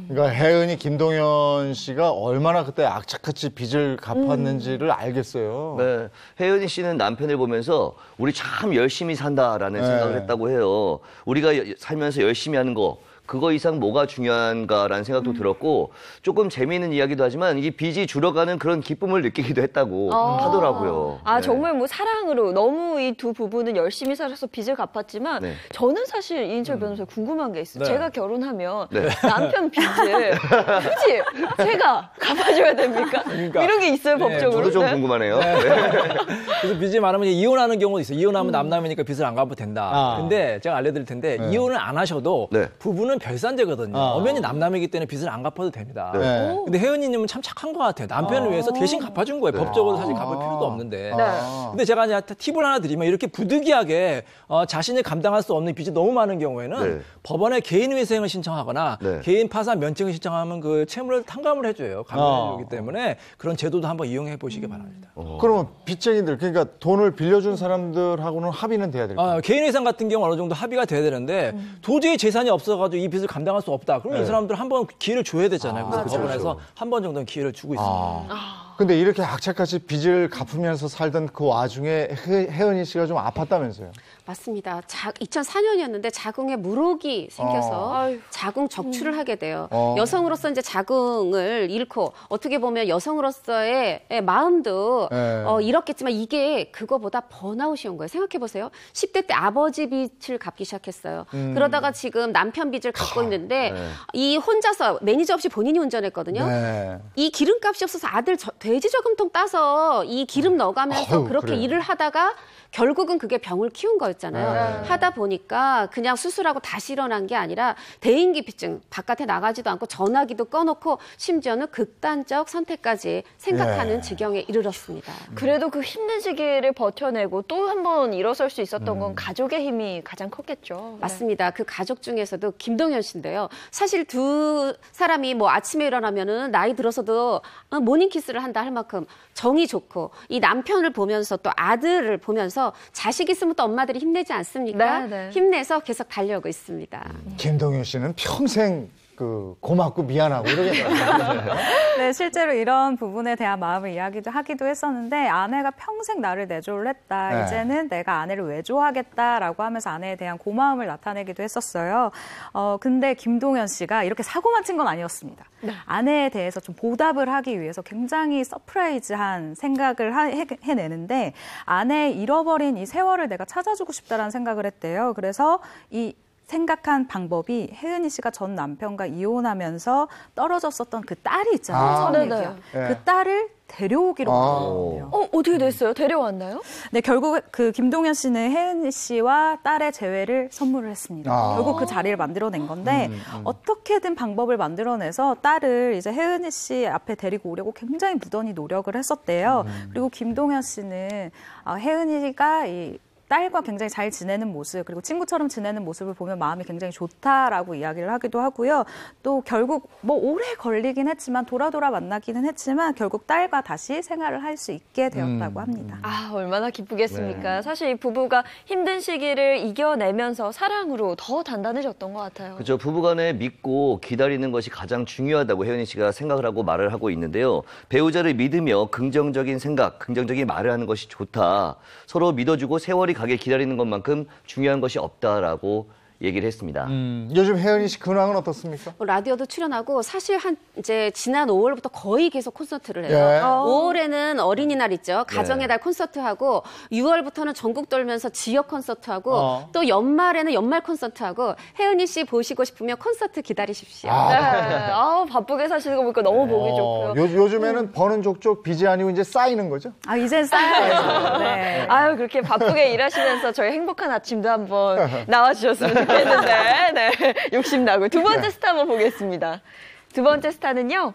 그러니까 혜은이 김동현 씨가 얼마나 그때 악착같이 빚을 갚았는지를 알겠어요. 네, 혜은이 씨는 남편을 보면서 우리 참 열심히 산다라는 생각을 했다고 해요. 우리가 살면서 열심히 하는 거 그거 이상 뭐가 중요한가라는 생각도 들었고 조금 재미있는 이야기도 하지만 이 빚이 줄어가는 그런 기쁨을 느끼기도 했다고 하더라고요. 네. 정말 뭐 사랑으로 너무 이 두 부부는 열심히 살아서 빚을 갚았지만 네. 저는 사실 이인철 변호사 궁금한 게 있어요. 네. 제가 결혼하면 네. 남편 빚을 굳이 제가 갚아줘야 됩니까? 그러니까. 이런 게 있어요, 법적으로. 저도 좀 네. 궁금하네요. 그래서 빚이 많으면 이제 이혼하는 경우도 있어요. 이혼하면 남남이니까 빚을 안 갚아도 된다. 근데 제가 알려드릴 텐데 이혼을 안 하셔도 네. 부부는 별산제거든요. 엄연히 남남이기 때문에 빚을 안 갚아도 됩니다. 네. 근데 혜은이님은 참 착한 것 같아요. 남편을 위해서 대신 갚아준 거예요. 법적으로 사실 갚을 필요도 없는데. 근데 제가 이제 팁을 하나 드리면 이렇게 부득이하게 자신이 감당할 수 없는 빚이 너무 많은 경우에는 네. 법원에 개인위생을 신청하거나 네. 개인 파산 면책을 신청하면 그 채무를 탕감을 해줘요. 감면해주기 때문에 그런 제도도 한번 이용해 보시기 바랍니다. 그러면 빚쟁이들, 그러니까 돈을 빌려준 사람들하고는 합의는 돼야 될까요? 개인회생 같은 경우 어느 정도 합의가 돼야 되는데 도저히 재산이 없어가지고 이 빚을 감당할 수 없다. 그러면 이 사람들 한번 기회를 줘야 되잖아요. 그래서 법원에서 한 번 정도는 기회를 주고 있습니다. 근데 이렇게 악착같이 빚을 갚으면서 살던 그 와중에 혜은이 씨가 좀 아팠다면서요? 맞습니다. 2004년이었는데 자궁에 물혹이 생겨서 자궁 적출을 하게 돼요. 여성으로서 이제 자궁을 잃고 어떻게 보면 여성으로서의 마음도 잃었겠지만 이게 그거보다 번아웃이 온 거예요. 생각해 보세요. 10대 때 아버지 빚을 갚기 시작했어요. 그러다가 지금 남편 빚을 갚고 있는데 이 혼자서 매니저 없이 본인이 운전했거든요. 네. 이 기름값이 없어서 아들 돼지 저금통 따서 이 기름 넣어가면서 그렇게 그래. 일을 하다가 결국은 그게 병을 키운 거였잖아요. 하다 보니까 그냥 수술하고 다시 일어난 게 아니라 대인기피증, 바깥에 나가지도 않고 전화기도 꺼놓고 심지어는 극단적 선택까지 생각하는 지경에 이르렀습니다. 그래도 그 힘든 시기를 버텨내고 또 한 번 일어설 수 있었던 건 가족의 힘이 가장 컸겠죠. 맞습니다. 그 가족 중에서도 김동현 씨인데요. 사실 두 사람이 뭐 아침에 일어나면은 나이 들어서도 모닝키스를 한다 할 만큼 정이 좋고 이 남편을 보면서 또 아들을 보면서 자식 있으면 또 엄마들이 힘내지 않습니까? 네, 네. 힘내서 계속 달려오고 있습니다. 김동현 씨는 평생 고맙고 미안하고 이러겠네요. 네, 실제로 이런 부분에 대한 마음을 하기도 했었는데 아내가 평생 나를 내조를 했다. 네. 이제는 내가 아내를 외조하겠다라고 하면서 아내에 대한 고마움을 나타내기도 했었어요. 근데 김동현 씨가 이렇게 사고만 친 건 아니었습니다. 아내에 대해서 좀 보답을 하기 위해서 굉장히 서프라이즈한 생각을 해내는데 아내의 잃어버린 이 세월을 내가 찾아주고 싶다라는 생각을 했대요. 그래서 이 생각한 방법이 혜은이 씨가 전 남편과 이혼하면서 떨어졌었던 그 딸이 있잖아요. 선혜기요. 그 딸을 데려오기로 했거든요. 어떻게 됐어요? 데려왔나요? 네, 결국 그 김동현 씨는 혜은이 씨와 딸의 재회를 선물을 했습니다. 결국 그 자리를 만들어낸 건데 어떻게든 방법을 만들어내서 딸을 이제 혜은이 씨 앞에 데리고 오려고 굉장히 무던히 노력을 했었대요. 그리고 김동현 씨는 혜은이가 이 딸과 굉장히 잘 지내는 모습 그리고 친구처럼 지내는 모습을 보면 마음이 굉장히 좋다라고 이야기를 하기도 하고요. 또 결국 뭐 오래 걸리긴 했지만 돌아 만나기는 했지만 결국 딸과 다시 생활을 할 수 있게 되었다고 합니다. 얼마나 기쁘겠습니까? 사실 이 부부가 힘든 시기를 이겨내면서 사랑으로 더 단단해졌던 것 같아요. 그렇죠. 부부간에 믿고 기다리는 것이 가장 중요하다고 혜은이 씨가 생각을 하고 말을 하고 있는데요. 배우자를 믿으며 긍정적인 생각, 긍정적인 말을 하는 것이 좋다. 서로 믿어주고 세월이 가게 기다리는 것만큼 중요한 것이 없다라고 얘기를 했습니다. 요즘 혜은이 씨 근황은 어떻습니까? 라디오도 출연하고 사실 이제 지난 5월부터 거의 계속 콘서트를 해요. 예. 5월에는 어린이날 있죠. 가정의 달 콘서트하고 6월부터는 전국 돌면서 지역 콘서트하고 또 연말에는 연말 콘서트하고 혜은이 씨 보시고 싶으면 콘서트 기다리십시오. 바쁘게 사시는 거 보니까 너무 보기 좋고요. 요즘에는 버는 족족 빚이 아니고 이제 쌓이는 거죠? 이젠 쌓여야죠. 네. 그렇게 바쁘게 일하시면서 저희 행복한 아침도 한번 나와주셨으면 좋겠는데. 네. 욕심나고. 두 번째 스타 한번 보겠습니다. 두 번째 스타는요.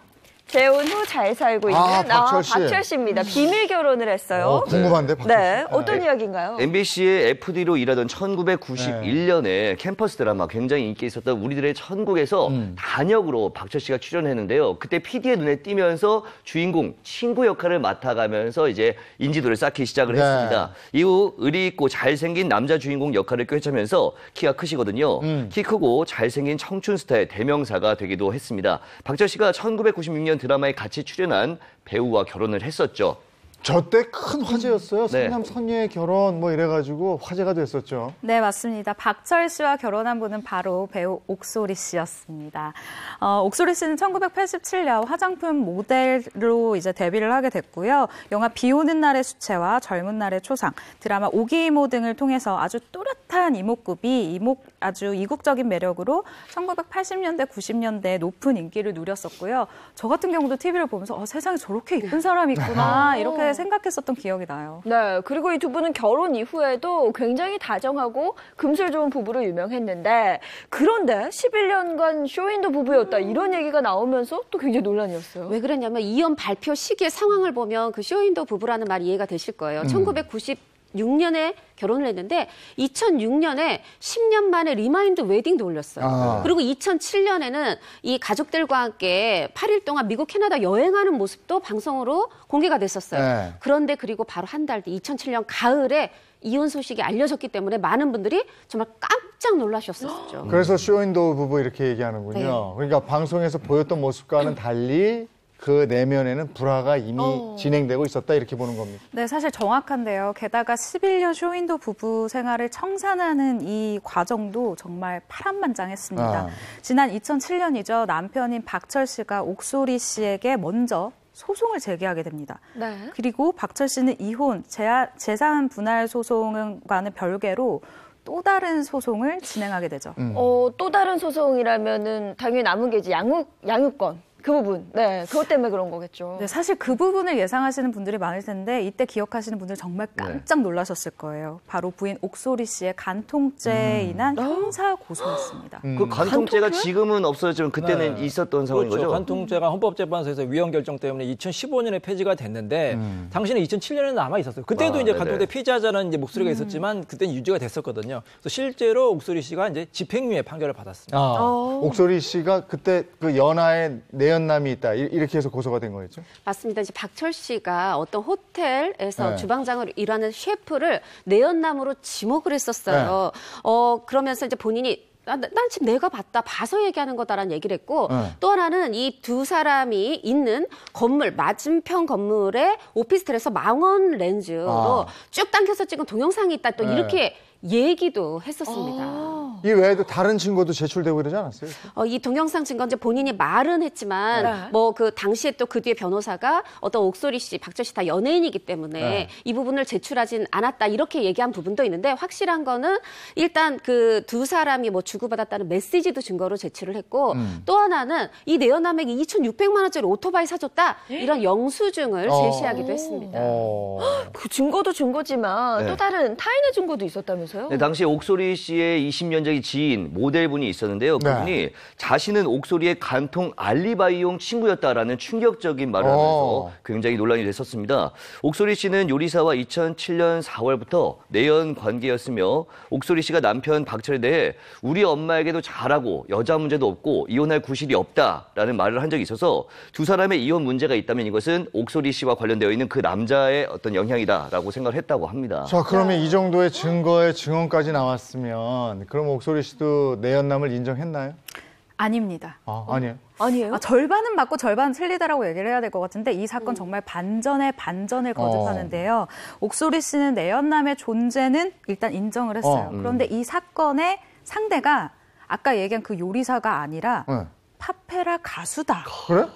재혼 후 잘 살고 있는 박철 씨입니다. 비밀 결혼을 했어요. 궁금한데, 박철 씨. 네, 어떤 이야기인가요? MBC의 FD로 일하던 1991년에 캠퍼스 드라마 굉장히 인기 있었던 우리들의 천국에서 단역으로 박철 씨가 출연했는데요. 그때 PD의 눈에 띄면서 주인공 친구 역할을 맡아가면서 이제 인지도를 쌓기 시작을 했습니다. 이후 의리 있고 잘생긴 남자 주인공 역할을 꿰차면서 키가 크시거든요. 키 크고 잘생긴 청춘 스타의 대명사가 되기도 했습니다. 박철 씨가 1996년 드라마에 같이 출연한 배우와 결혼을 했었죠. 저 때 큰 화제였어요. 네. 성남 선녀의 결혼 뭐 이래가지고 화제가 됐었죠. 네, 맞습니다. 박철 씨와 결혼한 분은 바로 배우 옥소리 씨였습니다. 옥소리 씨는 1987년 화장품 모델로 이제 데뷔를 하게 됐고요. 영화 비 오는 날의 수채화, 젊은 날의 초상, 드라마 오기이모 등을 통해서 아주 또렷한 이목구비, 아주 이국적인 매력으로 1980년대, 90년대에 높은 인기를 누렸었고요. 저 같은 경우도 TV를 보면서 세상에 저렇게 이쁜 사람이 있구나 이렇게 생각했었던 기억이 나요. 네, 그리고 이 두 분은 결혼 이후에도 굉장히 다정하고 금술 좋은 부부로 유명했는데 그런데 11년간 쇼윈도 부부였다 이런 얘기가 나오면서 또 굉장히 논란이었어요. 왜 그랬냐면 이혼 발표 시기의 상황을 보면 그 쇼윈도 부부라는 말이 이해가 되실 거예요. 1996년에 결혼을 했는데 2006년에 10년 만에 리마인드 웨딩도 올렸어요. 그리고 2007년에는 이 가족들과 함께 8일 동안 미국, 캐나다 여행하는 모습도 방송으로 공개가 됐었어요. 네. 그런데 그리고 바로 한 달 뒤 2007년 가을에 이혼 소식이 알려졌기 때문에 많은 분들이 정말 깜짝 놀라셨었죠. 그래서 쇼윈도우 부부 이렇게 얘기하는군요. 네. 그러니까 방송에서 보였던 모습과는 달리 그 내면에는 불화가 이미 진행되고 있었다 이렇게 보는 겁니다. 네, 사실 정확한데요. 게다가 11년 쇼윈도 부부 생활을 청산하는 이 과정도 정말 파란만장했습니다. 지난 2007년이죠. 남편인 박철 씨가 옥소리 씨에게 먼저 소송을 제기하게 됩니다. 네. 그리고 박철 씨는 이혼, 재산 분할 소송과는 별개로 또 다른 소송을 진행하게 되죠. 또 다른 소송이라면은 당연히 남은 게 이제 양육권. 그 부분. 네. 그것 때문에 그런 거겠죠. 네, 사실 그 부분을 예상하시는 분들이 많을 텐데 이때 기억하시는 분들 정말 깜짝 놀라셨을 거예요. 바로 부인 옥소리 씨의 간통죄에 인한 형사 고소였습니다. 그 간통죄가 지금은 없어졌지만 그때는 있었던 상황인 그렇죠. 거죠? 간통죄가 헌법재판소에서 위헌 결정 때문에 2015년에 폐지가 됐는데 당시는 2007년에 남아 있었어요. 그때도 이제 네네. 간통죄 피의자라는 이제 목소리가 있었지만 그때는 유지가 됐었거든요. 그래서 실제로 옥소리 씨가 이제 집행유예 판결을 받았습니다. 옥소리 씨가 그때 그 연하에 내연남이 있다 이렇게 해서 고소가 된 거였죠? 맞습니다. 이제 박철 씨가 어떤 호텔에서 네. 주방장으로 일하는 셰프를 내연남으로 지목을 했었어요. 그러면서 이제 본인이 난 지금 내가 봐서 얘기하는 거다라는 얘기를 했고 또 하나는 이 두 사람이 있는 건물 맞은편 건물에 오피스텔에서 망원 렌즈로 쭉 당겨서 찍은 동영상이 있다 또 이렇게 얘기도 했었습니다. 이 외에도 다른 증거도 제출되고 이러지 않았어요? 이 동영상 증거인지 본인이 말은 했지만 뭐 그 당시에 또 그 뒤에 변호사가 어떤 옥소리 씨, 박철 씨 다 연예인이기 때문에 이 부분을 제출하진 않았다 이렇게 얘기한 부분도 있는데 확실한 거는 일단 그 두 사람이 뭐 주고받았다는 메시지도 증거로 제출을 했고 또 하나는 이 내연남에게 2,600만 원짜리 오토바이 사줬다 이런 영수증을 제시하기도 했습니다. 그 증거도 증거지만 또 다른 타인의 증거도 있었다면서요? 네, 당시 옥소리 씨의 20년작의 지인 모델분이 있었는데요. 그분이 자신은 옥소리의 간통 알리바이용 친구였다라는 충격적인 말을 하면서 굉장히 논란이 됐었습니다. 옥소리 씨는 요리사와 2007년 4월부터 내연 관계였으며 옥소리 씨가 남편 박철에 대해 우리 엄마에게도 잘하고 여자 문제도 없고 이혼할 구실이 없다라는 말을 한 적이 있어서 두 사람의 이혼 문제가 있다면 이것은 옥소리 씨와 관련되어 있는 그 남자의 어떤 영향이다라고 생각을 했다고 합니다. 자, 그러면 이 정도의 증언까지 나왔으면 그럼 옥소리 씨도 내연남을 인정했나요? 아닙니다. 아니에요. 아니에요? 절반은 맞고 절반은 틀리다라고 얘기를 해야 될 것 같은데 이 사건 정말 반전의 반전을 거듭하는데요. 옥소리 씨는 내연남의 존재는 일단 인정을 했어요. 그런데 이 사건의 상대가 아까 얘기한 그 요리사가 아니라 파페라 가수다. 그래?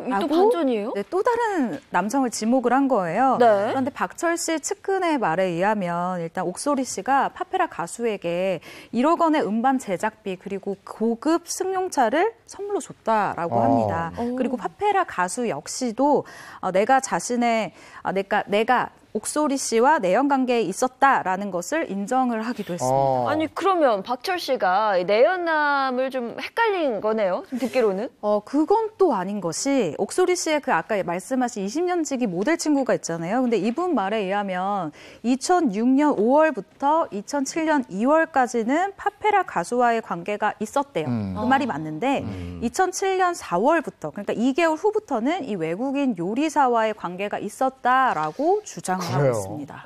이게 또 반전이에요? 네, 또 다른 남성을 지목을 한 거예요. 네. 그런데 박철 씨 측근의 말에 의하면 일단 옥소리 씨가 파페라 가수에게 1억 원의 음반 제작비 그리고 고급 승용차를 선물로 줬다라고 합니다. 그리고 파페라 가수 역시도 내가 옥소리 씨와 내연 관계에 있었다라는 것을 인정을 하기도 했습니다. 아니 그러면 박철 씨가 내연남을 좀 헷갈린 거네요. 좀 듣기로는. 그건 또 아닌 것이 옥소리 씨의 그 아까 말씀하신 20년 지기 모델 친구가 있잖아요. 근데 이분 말에 의하면 2006년 5월부터 2007년 2월까지는 파페라 가수와의 관계가 있었대요. 그 말이 맞는데 2007년 4월부터 그러니까 2개월 후부터는 이 외국인 요리사와의 관계가 있었다라고 주장. 그래요. 있습니다.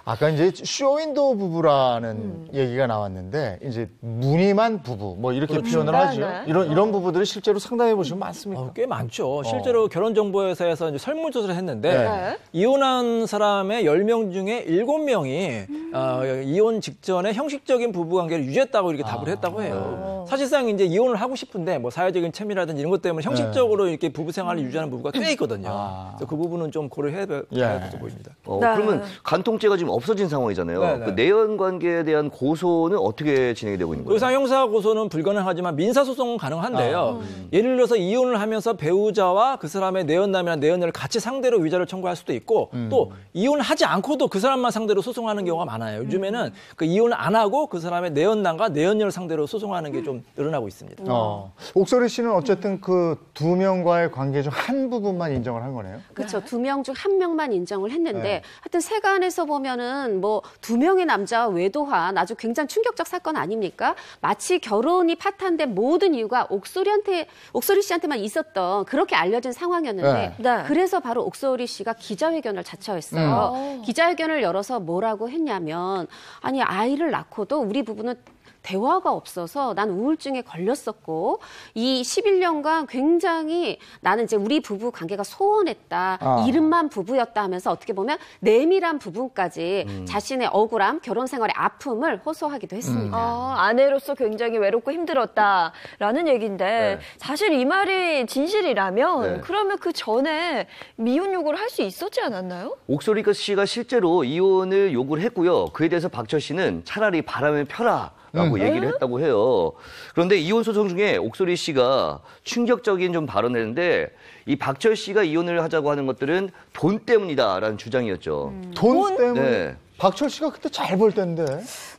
아까 이제 쇼윈도 부부라는 얘기가 나왔는데 이제 무늬만 부부 뭐 이렇게 표현을 하죠. 이런 부부들이 실제로 상담해 보시면 많습니까? 꽤 많죠. 실제로 결혼정보회사에서 이제 설문조사를 했는데 이혼한 사람의 10명 중에 7명이 이혼 직전에 형식적인 부부관계를 유지했다고 이렇게 답을 했다고 해요. 사실상 이제 이혼을 하고 싶은데 뭐 사회적인 체미라든지 이런 것 때문에 형식적으로 이렇게 부부 생활을 유지하는 부부가 꽤 있거든요. 그래서 그 부분은 좀 고려해야 돼 보입니다. 그러면 간통죄가 지금 없어진 상황이잖아요. 그 내연 관계에 대한 고소는 어떻게 진행이 되고 있는 거예요? 그 이상 형사 고소는 불가능하지만 민사 소송은 가능한데요. 예를 들어서 이혼을 하면서 배우자와 그 사람의 내연남이나 내연녀를 같이 상대로 위자료를 청구할 수도 있고 또 이혼하지 않고도 그 사람만 상대로 소송하는 경우가 많아요. 요즘에는 그 이혼을 안 하고 그 사람의 내연남과 내연녀를 상대로 소송하는 게 좀 늘어나고 있습니다. 옥소리 씨는 어쨌든 그 두 명과의 관계 중 한 부분만 인정을 한 거네요. 그렇죠. 2명 중 1명만 인정을 했는데 하여튼 세간에서 보면은 뭐 2명의 남자와 외도한 아주 굉장히 충격적 사건 아닙니까? 마치 결혼이 파탄된 모든 이유가 옥소리 씨한테만 있었던 그렇게 알려진 상황이었는데 그래서 바로 옥소리 씨가 기자회견을 자처했어요. 기자회견을 열어서 뭐라고 했냐면 아니 아이를 낳고도 우리 부부는 대화가 없어서 난 우울증에 걸렸었고 이 11년간 굉장히 나는 이제 우리 부부 관계가 소원했다. 이름만 부부였다 하면서 어떻게 보면 내밀한 부분까지 자신의 억울함, 결혼 생활의 아픔을 호소하기도 했습니다. 아내로서 굉장히 외롭고 힘들었다라는 얘기인데 네. 사실 이 말이 진실이라면 네. 그러면 그 전에 미혼 요구를 할 수 있었지 않았나요? 옥소리 씨가 실제로 이혼을 요구를 했고요. 그에 대해서 박철 씨는 차라리 바람을 펴라라고 얘기를 했다고 해요. 그런데 이혼 소송 중에 옥소리 씨가 충격적인 좀 발언을 했는데 이 박철 씨가 이혼을 하자고 하는 것들은 돈 때문이다라는 주장이었죠. 돈 때문에? 네. 박철 씨가 그때 잘 벌 때인데.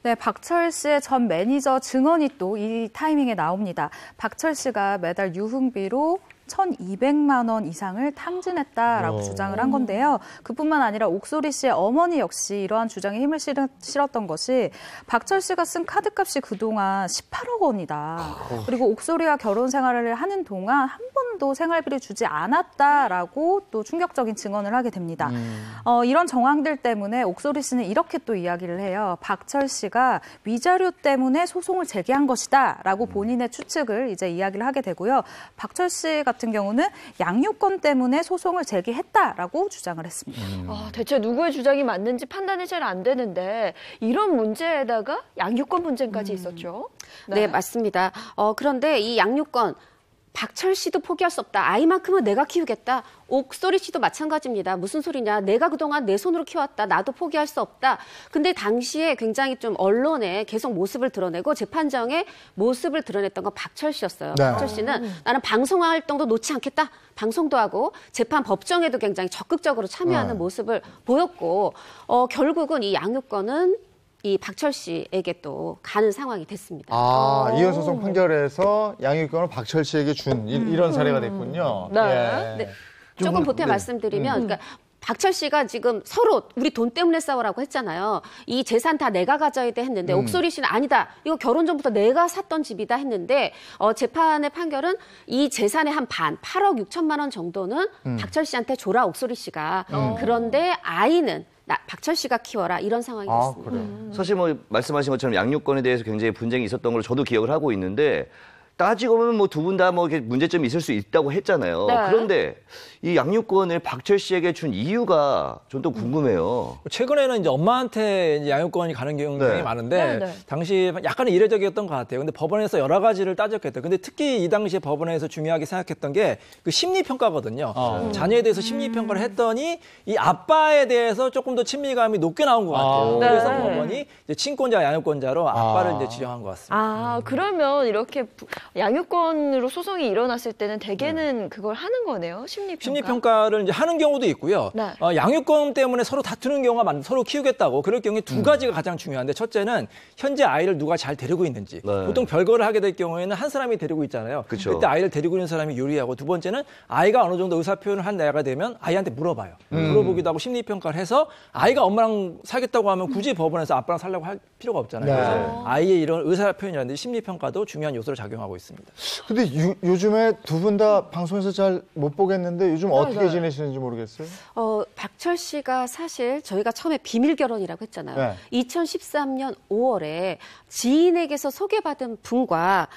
네, 박철 씨의 전 매니저 증언이 또 이 타이밍에 나옵니다. 박철 씨가 매달 유흥비로 1,200만 원 이상을 탕진했다라고 주장을 한 건데요. 그뿐만 아니라 옥소리 씨의 어머니 역시 이러한 주장에 힘을 실었던 것이 박철 씨가 쓴 카드값이 그동안 18억 원이다. 그리고 옥소리와 결혼 생활을 하는 동안 한 번도 생활비를 주지 않았다라고 또 충격적인 증언을 하게 됩니다. 이런 정황들 때문에 옥소리 씨는 이렇게 또 이야기를 해요. 박철 씨가 위자료 때문에 소송을 제기한 것이다라고 본인의 추측을 이제 이야기를 하게 되고요. 박철 씨 같은 경우는 양육권 때문에 소송을 제기했다라고 주장을 했습니다. 대체 누구의 주장이 맞는지 판단이 잘 안 되는데 이런 문제에다가 양육권 분쟁까지 있었죠. 네, 맞습니다. 그런데 이 양육권 박철 씨도 포기할 수 없다. 아이만큼은 내가 키우겠다. 옥소리 씨도 마찬가지입니다. 무슨 소리냐. 내가 그동안 내 손으로 키웠다. 나도 포기할 수 없다. 근데 당시에 굉장히 좀 언론에 계속 모습을 드러내고 재판정에 모습을 드러냈던 건 박철 씨였어요. 네. 박철 씨는 나는 방송 활동도 놓지 않겠다. 방송도 하고 재판 법정에도 굉장히 적극적으로 참여하는 모습을 보였고 결국은 이 양육권은 이 박철 씨에게 또 가는 상황이 됐습니다. 이혼 소송 판결에서 양육권을 박철 씨에게 준 이런 사례가 됐군요. 네. 예. 네. 조금 보태 말씀드리면 그러니까 박철 씨가 지금 서로 우리 돈 때문에 싸우라고 했잖아요. 이 재산 다 내가 가져야 돼 했는데 옥소리 씨는 아니다. 이거 결혼 전부터 내가 샀던 집이다 했는데 재판의 판결은 이 재산의 한 반, 8억 6천만 원 정도는 박철 씨한테 줘라 옥소리 씨가. 그런데 아이는 박철 씨가 키워라 이런 상황이 됐습니다. 그래. 사실 뭐 말씀하신 것처럼 양육권에 대해서 굉장히 분쟁이 있었던 걸 저도 기억을 하고 있는데 따지고 보면 뭐 두 분 다 뭐 문제점이 있을 수 있다고 했잖아요. 네. 그런데 이 양육권을 박철 씨에게 준 이유가 전 또 궁금해요. 최근에는 이제 엄마한테 이제 양육권이 가는 경우가 네. 많은데 네. 당시 약간 이례적이었던 것 같아요. 근데 법원에서 여러 가지를 따졌겠다. 근데 특히 이 당시에 법원에서 중요하게 생각했던 게 그 심리평가거든요. 자녀에 대해서 심리평가를 했더니 이 아빠에 대해서 조금 더 친밀감이 높게 나온 것 같아요. 네. 그래서 법원이 이제 친권자, 양육권자로 아빠를 이제 지정한 것 같습니다. 그러면 이렇게 양육권으로 소송이 일어났을 때는 대개는 그걸 하는 거네요. 심리평가를 이제 하는 경우도 있고요. 네. 양육권 때문에 서로 다투는 경우가 많은데 서로 키우겠다고. 그럴 경우에 두 가지가 가장 중요한데 첫째는 현재 아이를 누가 잘 데리고 있는지. 네. 보통 별거를 하게 될 경우에는 한 사람이 데리고 있잖아요. 그쵸. 그때 아이를 데리고 있는 사람이 유리하고 두 번째는 아이가 어느 정도 의사표현을 한 나이가 되면 아이한테 물어봐요. 물어보기도 하고 심리평가를 해서 아이가 엄마랑 살겠다고 하면 굳이 법원에서 아빠랑 살려고 할 필요가 없잖아요. 네. 그래서 아이의 이런 의사표현이라든지 심리평가도 중요한 요소로 작용하고 있습니다. 근데 요즘에 두 분 다 방송에서 잘 못 보겠는데 요즘 어떻게 지내시는지 모르겠어요? 박철 씨가 사실 저희가 처음에 비밀 결혼이라고 했잖아요. 네. 2013년 5월에 지인에게서 소개받은 분과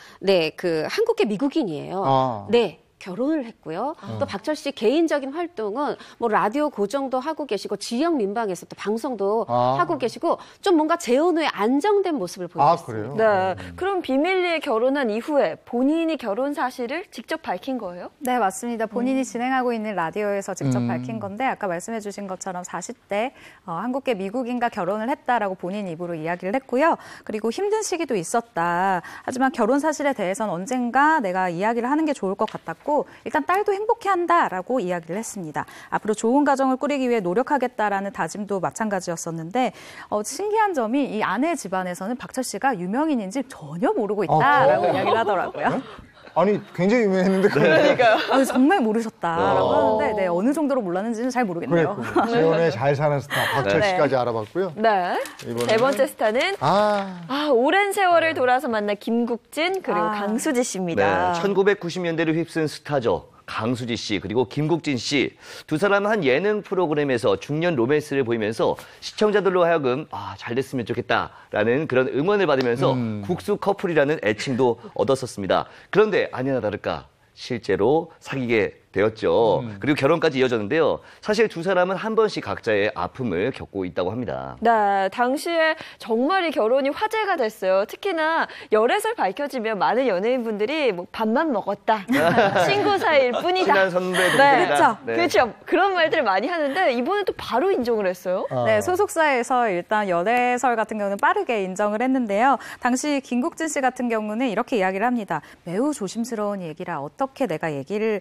그 한국계 미국인이에요. 네. 결혼을 했고요. 또 박철 씨 개인적인 활동은 뭐 라디오 고정도 하고 계시고 지역 민방에서 또 방송도 하고 계시고 좀 뭔가 재혼 후에 안정된 모습을 보여줬습니다. 그래요? 네. 그럼 비밀리에 결혼한 이후에 본인이 결혼 사실을 직접 밝힌 거예요? 네, 맞습니다. 본인이 진행하고 있는 라디오에서 직접 밝힌 건데 아까 말씀해 주신 것처럼 40대 한국계 미국인과 결혼을 했다라고 본인 입으로 이야기를 했고요. 그리고 힘든 시기도 있었다. 하지만 결혼 사실에 대해서는 언젠가 내가 이야기를 하는 게 좋을 것 같았고 일단 딸도 행복해한다라고 이야기를 했습니다. 앞으로 좋은 가정을 꾸리기 위해 노력하겠다라는 다짐도 마찬가지였었는데 신기한 점이 이 아내 집안에서는 박철 씨가 유명인인지 전혀 모르고 있다라고 이야기를 하더라고요. 아니 굉장히 유명했는데 그러니까요. 정말 모르셨다라고 하는데 어느 정도로 몰랐는지는 잘 모르겠네요. 지원에 잘 사는 스타 박철 씨까지 알아봤고요. 네. 이번에는? 네 번째 스타는 오랜 세월을 돌아서 만난 김국진 그리고 강수지 씨입니다. 네, 1990년대를 휩쓴 스타죠. 강수지 씨 그리고 김국진 씨 두 사람은 한 예능 프로그램에서 중년 로맨스를 보이면서 시청자들로 하여금 잘 됐으면 좋겠다라는 그런 응원을 받으면서 국수 커플이라는 애칭도 얻었었습니다. 그런데 아니나 다를까 실제로 사귀게 되었죠. 그리고 결혼까지 이어졌는데요. 사실 두 사람은 한 번씩 각자의 아픔을 겪고 있다고 합니다. 네, 당시에 정말 이 결혼이 화제가 됐어요. 특히나 열애설 밝혀지면 많은 연예인분들이 뭐 밥만 먹었다, 친구 사이일 뿐이다. 친한 선배들이다. 네, 그렇죠. 네. 그렇죠. 그런 말들을 많이 하는데 이번에 또 바로 인정을 했어요. 네, 소속사에서 일단 연애설 같은 경우는 빠르게 인정을 했는데요. 당시 김국진 씨 같은 경우는 이렇게 이야기를 합니다. 매우 조심스러운 얘기라 어떻게 내가 얘기를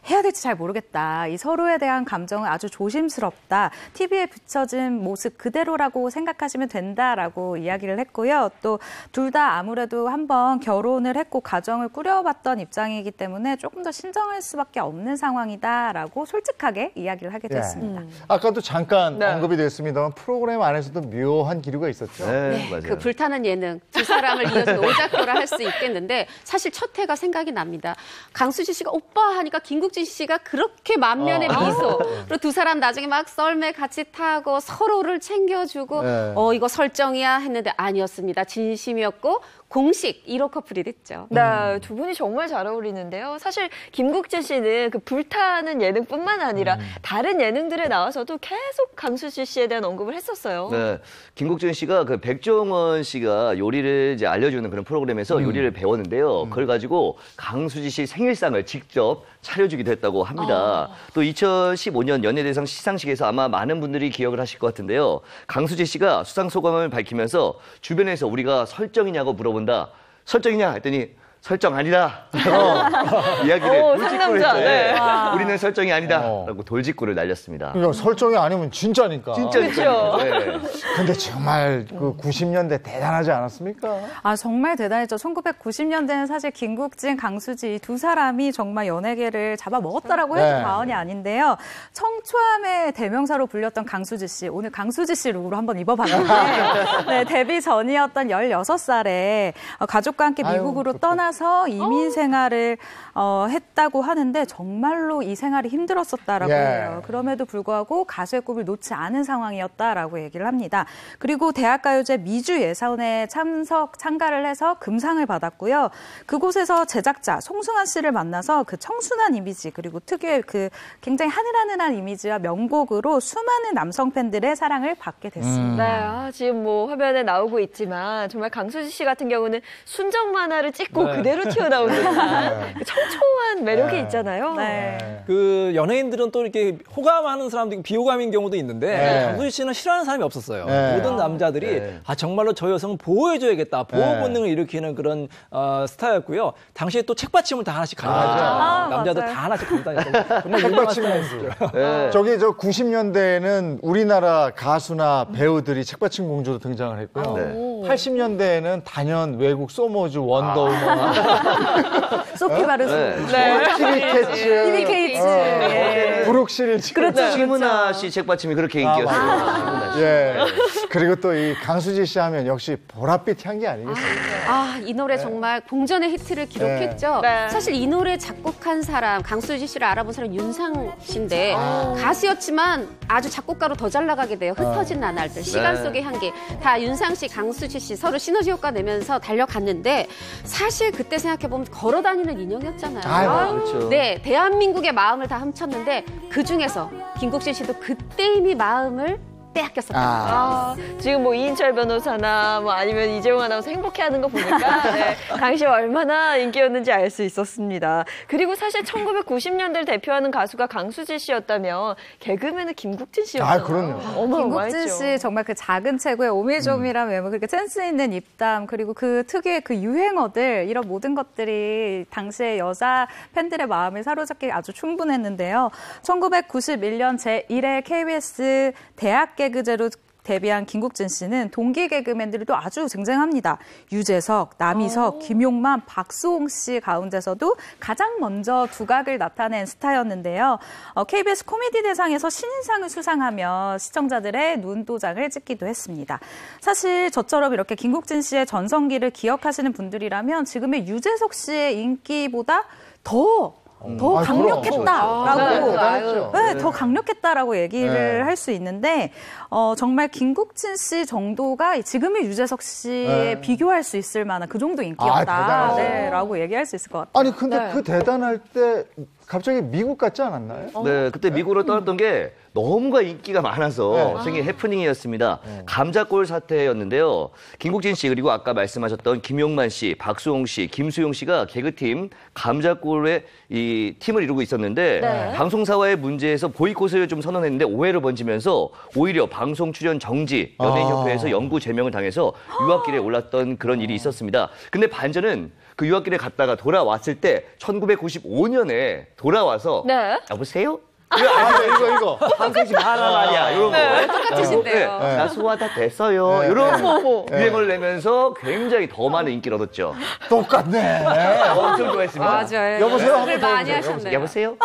해야 될지 잘 모르겠다. 이 서로에 대한 감정은 아주 조심스럽다. TV에 비춰진 모습 그대로라고 생각하시면 된다라고 이야기를 했고요. 또 둘 다 아무래도 한번 결혼을 했고 가정을 꾸려봤던 입장이기 때문에 조금 더 신중할 수밖에 없는 상황이다라고 솔직하게 이야기를 하게 됐습니다. 아까도 잠깐 네. 언급이 됐습니다만 프로그램 안에서도 묘한 기류가 있었죠. 네, 맞아요. 그 불타는 예능 두 사람을 이어서 오작교라 할 수 있겠는데 사실 첫 회가 생각이 납니다. 강수지 씨가 오빠 하니까 김국진 씨가 그렇게 만면의 미소 그리고 두 사람 나중에 막 썰매 같이 타고 서로를 챙겨주고 네. 이거 설정이야 했는데 아니었습니다. 진심이었고 공식 1호 커플이 됐죠. 네, 두 분이 정말 잘 어울리는데요. 사실 김국진 씨는 그 불타는 예능뿐만 아니라 다른 예능들에 나와서도 계속 강수지 씨에 대한 언급을 했었어요. 네, 김국진 씨가 그 백종원 씨가 요리를 이제 알려주는 그런 프로그램에서 요리를 배웠는데요. 그걸 가지고 강수지 씨 생일상을 직접 차려주기도 했다고 합니다. 또 2015년 연예대상 시상식에서 아마 많은 분들이 기억을 하실 것 같은데요. 강수지 씨가 수상 소감을 밝히면서 주변에서 우리가 설정이냐고 물어본다. 설정이냐 했더니 설정 아니다. 이야기를 돌직구를 상남자, 했죠. 네. 우리는 설정이 아니다. 라고 돌직구를 날렸습니다. 그러니까 설정이 아니면 진짜니까. 진짜니까요. 네. 근데 정말 그 90년대 대단하지 않았습니까? 아, 정말 대단했죠. 1990년대는 사실 김국진, 강수지 두 사람이 정말 연예계를 잡아먹었다라고 해도 네. 과언이 아닌데요. 청초함의 대명사로 불렸던 강수지 씨. 오늘 강수지 씨 룩으로 한번 입어봤는데 네, 데뷔 전이었던 16살에 가족과 함께 미국으로 떠나서 이민 생활을 했다고 하는데 정말로 이 생활이 힘들었었다라고 예. 해요. 그럼에도 불구하고 가수의 꿈을 놓지 않은 상황이었다라고 얘기를 합니다. 그리고 대학가요제 미주 예선에 참가를 해서 금상을 받았고요. 그곳에서 제작자 송승환 씨를 만나서 그 청순한 이미지 그리고 특유의 그 굉장히 하늘하늘한 이미지와 명곡으로 수많은 남성 팬들의 사랑을 받게 됐습니다. 네, 지금 뭐 화면에 나오고 있지만 정말 강수지 씨 같은 경우는 순정 만화를 찍고 네. 그대로 튀어나온 듯한 그 청초한 매력이 있잖아요. 네. 그 연예인들은 또 이렇게 호감하는 사람도 있고 비호감인 경우도 있는데 네. 강수지 씨는 싫어하는 사람이 없었어요. 네. 모든 남자들이 네. 정말로 저 여성은 보호해줘야겠다. 보호 네. 본능을 일으키는 그런 스타였고요. 당시에 또 책받침을 다 하나씩 가져가죠. 아, 남자들 맞아요. 다 하나씩 가지고 다녔던 정말 유명한 책받침 스타였죠. 네. 저기 저 90년대에는 우리나라 가수나 배우들이 책받침 공주로 등장을 했고요. 네. 80년대에는 단연 외국 소모즈, 원더우먼, 소피 바르소. 티비캐츠, 티비케이츠. 예. 브룩 시리즈. 그렇죠. 심은하 씨 책받침이 그렇게 인기였어요. 심은하 씨. 예. 그리고 또 이 강수지 씨 하면 역시 보랏빛 향기 아니겠습니까? 이 노래 정말 공전의 히트를 기록했죠. 네. 사실 이 노래 작곡한 사람, 강수지 씨를 알아본 사람 윤상 씨인데 가수였지만 아주 작곡가로 더 잘 나가게 돼요. 흩어진 나날들, 시간 네. 속의 향기. 다 윤상 씨, 강수지 씨 서로 시너지 효과 내면서 달려갔는데 사실 그때 생각해보면 걸어다니는 인형이었잖아요. 아유, 그렇죠. 네, 대한민국의 마음을 다 훔쳤는데 그중에서 김국진 씨도 그때 이미 마음을 빼앗겼었다. 지금 뭐 이인철 변호사나 뭐 아니면 이재용 아나운서 행복해하는 거 보니까 네, 당시 얼마나 인기였는지 알 수 있었습니다. 그리고 사실 1990년대를 대표하는 가수가 강수지 씨였다면 개그맨은 김국진 씨였어요. 아, 그럼요. 어마어마했죠. 김국진 씨 정말 그 작은 체구의 오밀조밀한 외모, 그렇게 센스 있는 입담, 그리고 그 특유의 그 유행어들, 이런 모든 것들이 당시의 여자 팬들의 마음을 사로잡기 아주 충분했는데요. 1991년 제1회 KBS 대학 개그제로 데뷔한 김국진 씨는 동기 개그맨들도 아주 쟁쟁합니다. 유재석, 남희석, 김용만, 박수홍 씨 가운데서도 가장 먼저 두각을 나타낸 스타였는데요. KBS 코미디 대상에서 신인상을 수상하며 시청자들의 눈도장을 찍기도 했습니다. 사실 저처럼 이렇게 김국진 씨의 전성기를 기억하시는 분들이라면 지금의 유재석 씨의 인기보다 더 더 아, 강력했다라고 대단했죠. 네, 더 강력했다라고 얘기를 네. 할 수 있는데 정말 김국진 씨 정도가 지금의 유재석 씨에 네. 비교할 수 있을 만한 그 정도 인기였다. 대단하죠. 네, 라고 얘기할 수 있을 것 같아요. 아니 근데 그 대단할 때 갑자기 미국 같지 않았나요? 네, 그때 미국으로 떠났던 게 너무가 인기가 많아서 네. 생긴 해프닝이었습니다. 감자골 사태였는데요. 김국진 씨 그리고 아까 말씀하셨던 김용만 씨, 박수홍 씨, 김수용 씨가 개그팀 감자골의 이 팀을 이루고 있었는데 네. 방송사와의 문제에서 보이콧을 좀 선언했는데 오해를 번지면서 오히려 방송 출연 정지, 연예인협회에서 영구 제명을 당해서 유학길에 올랐던 그런 일이 있었습니다. 근데 반전은 그 유학길에 갔다가 돌아왔을 때 1995년에 돌아와서 네. 여보세요? 이거. 방송지 마라 말이야. 이런 거. 똑같으신데요. 네. 나 소화 다 됐어요. 네. 이런 유행을 내면서 굉장히 더 많은 인기를 얻었죠. 똑같네. 엄청 좋아했습니다. 맞아요. 여보세요? 연습을 한번 더 많이 해보세요. 하셨네요. 여보세요?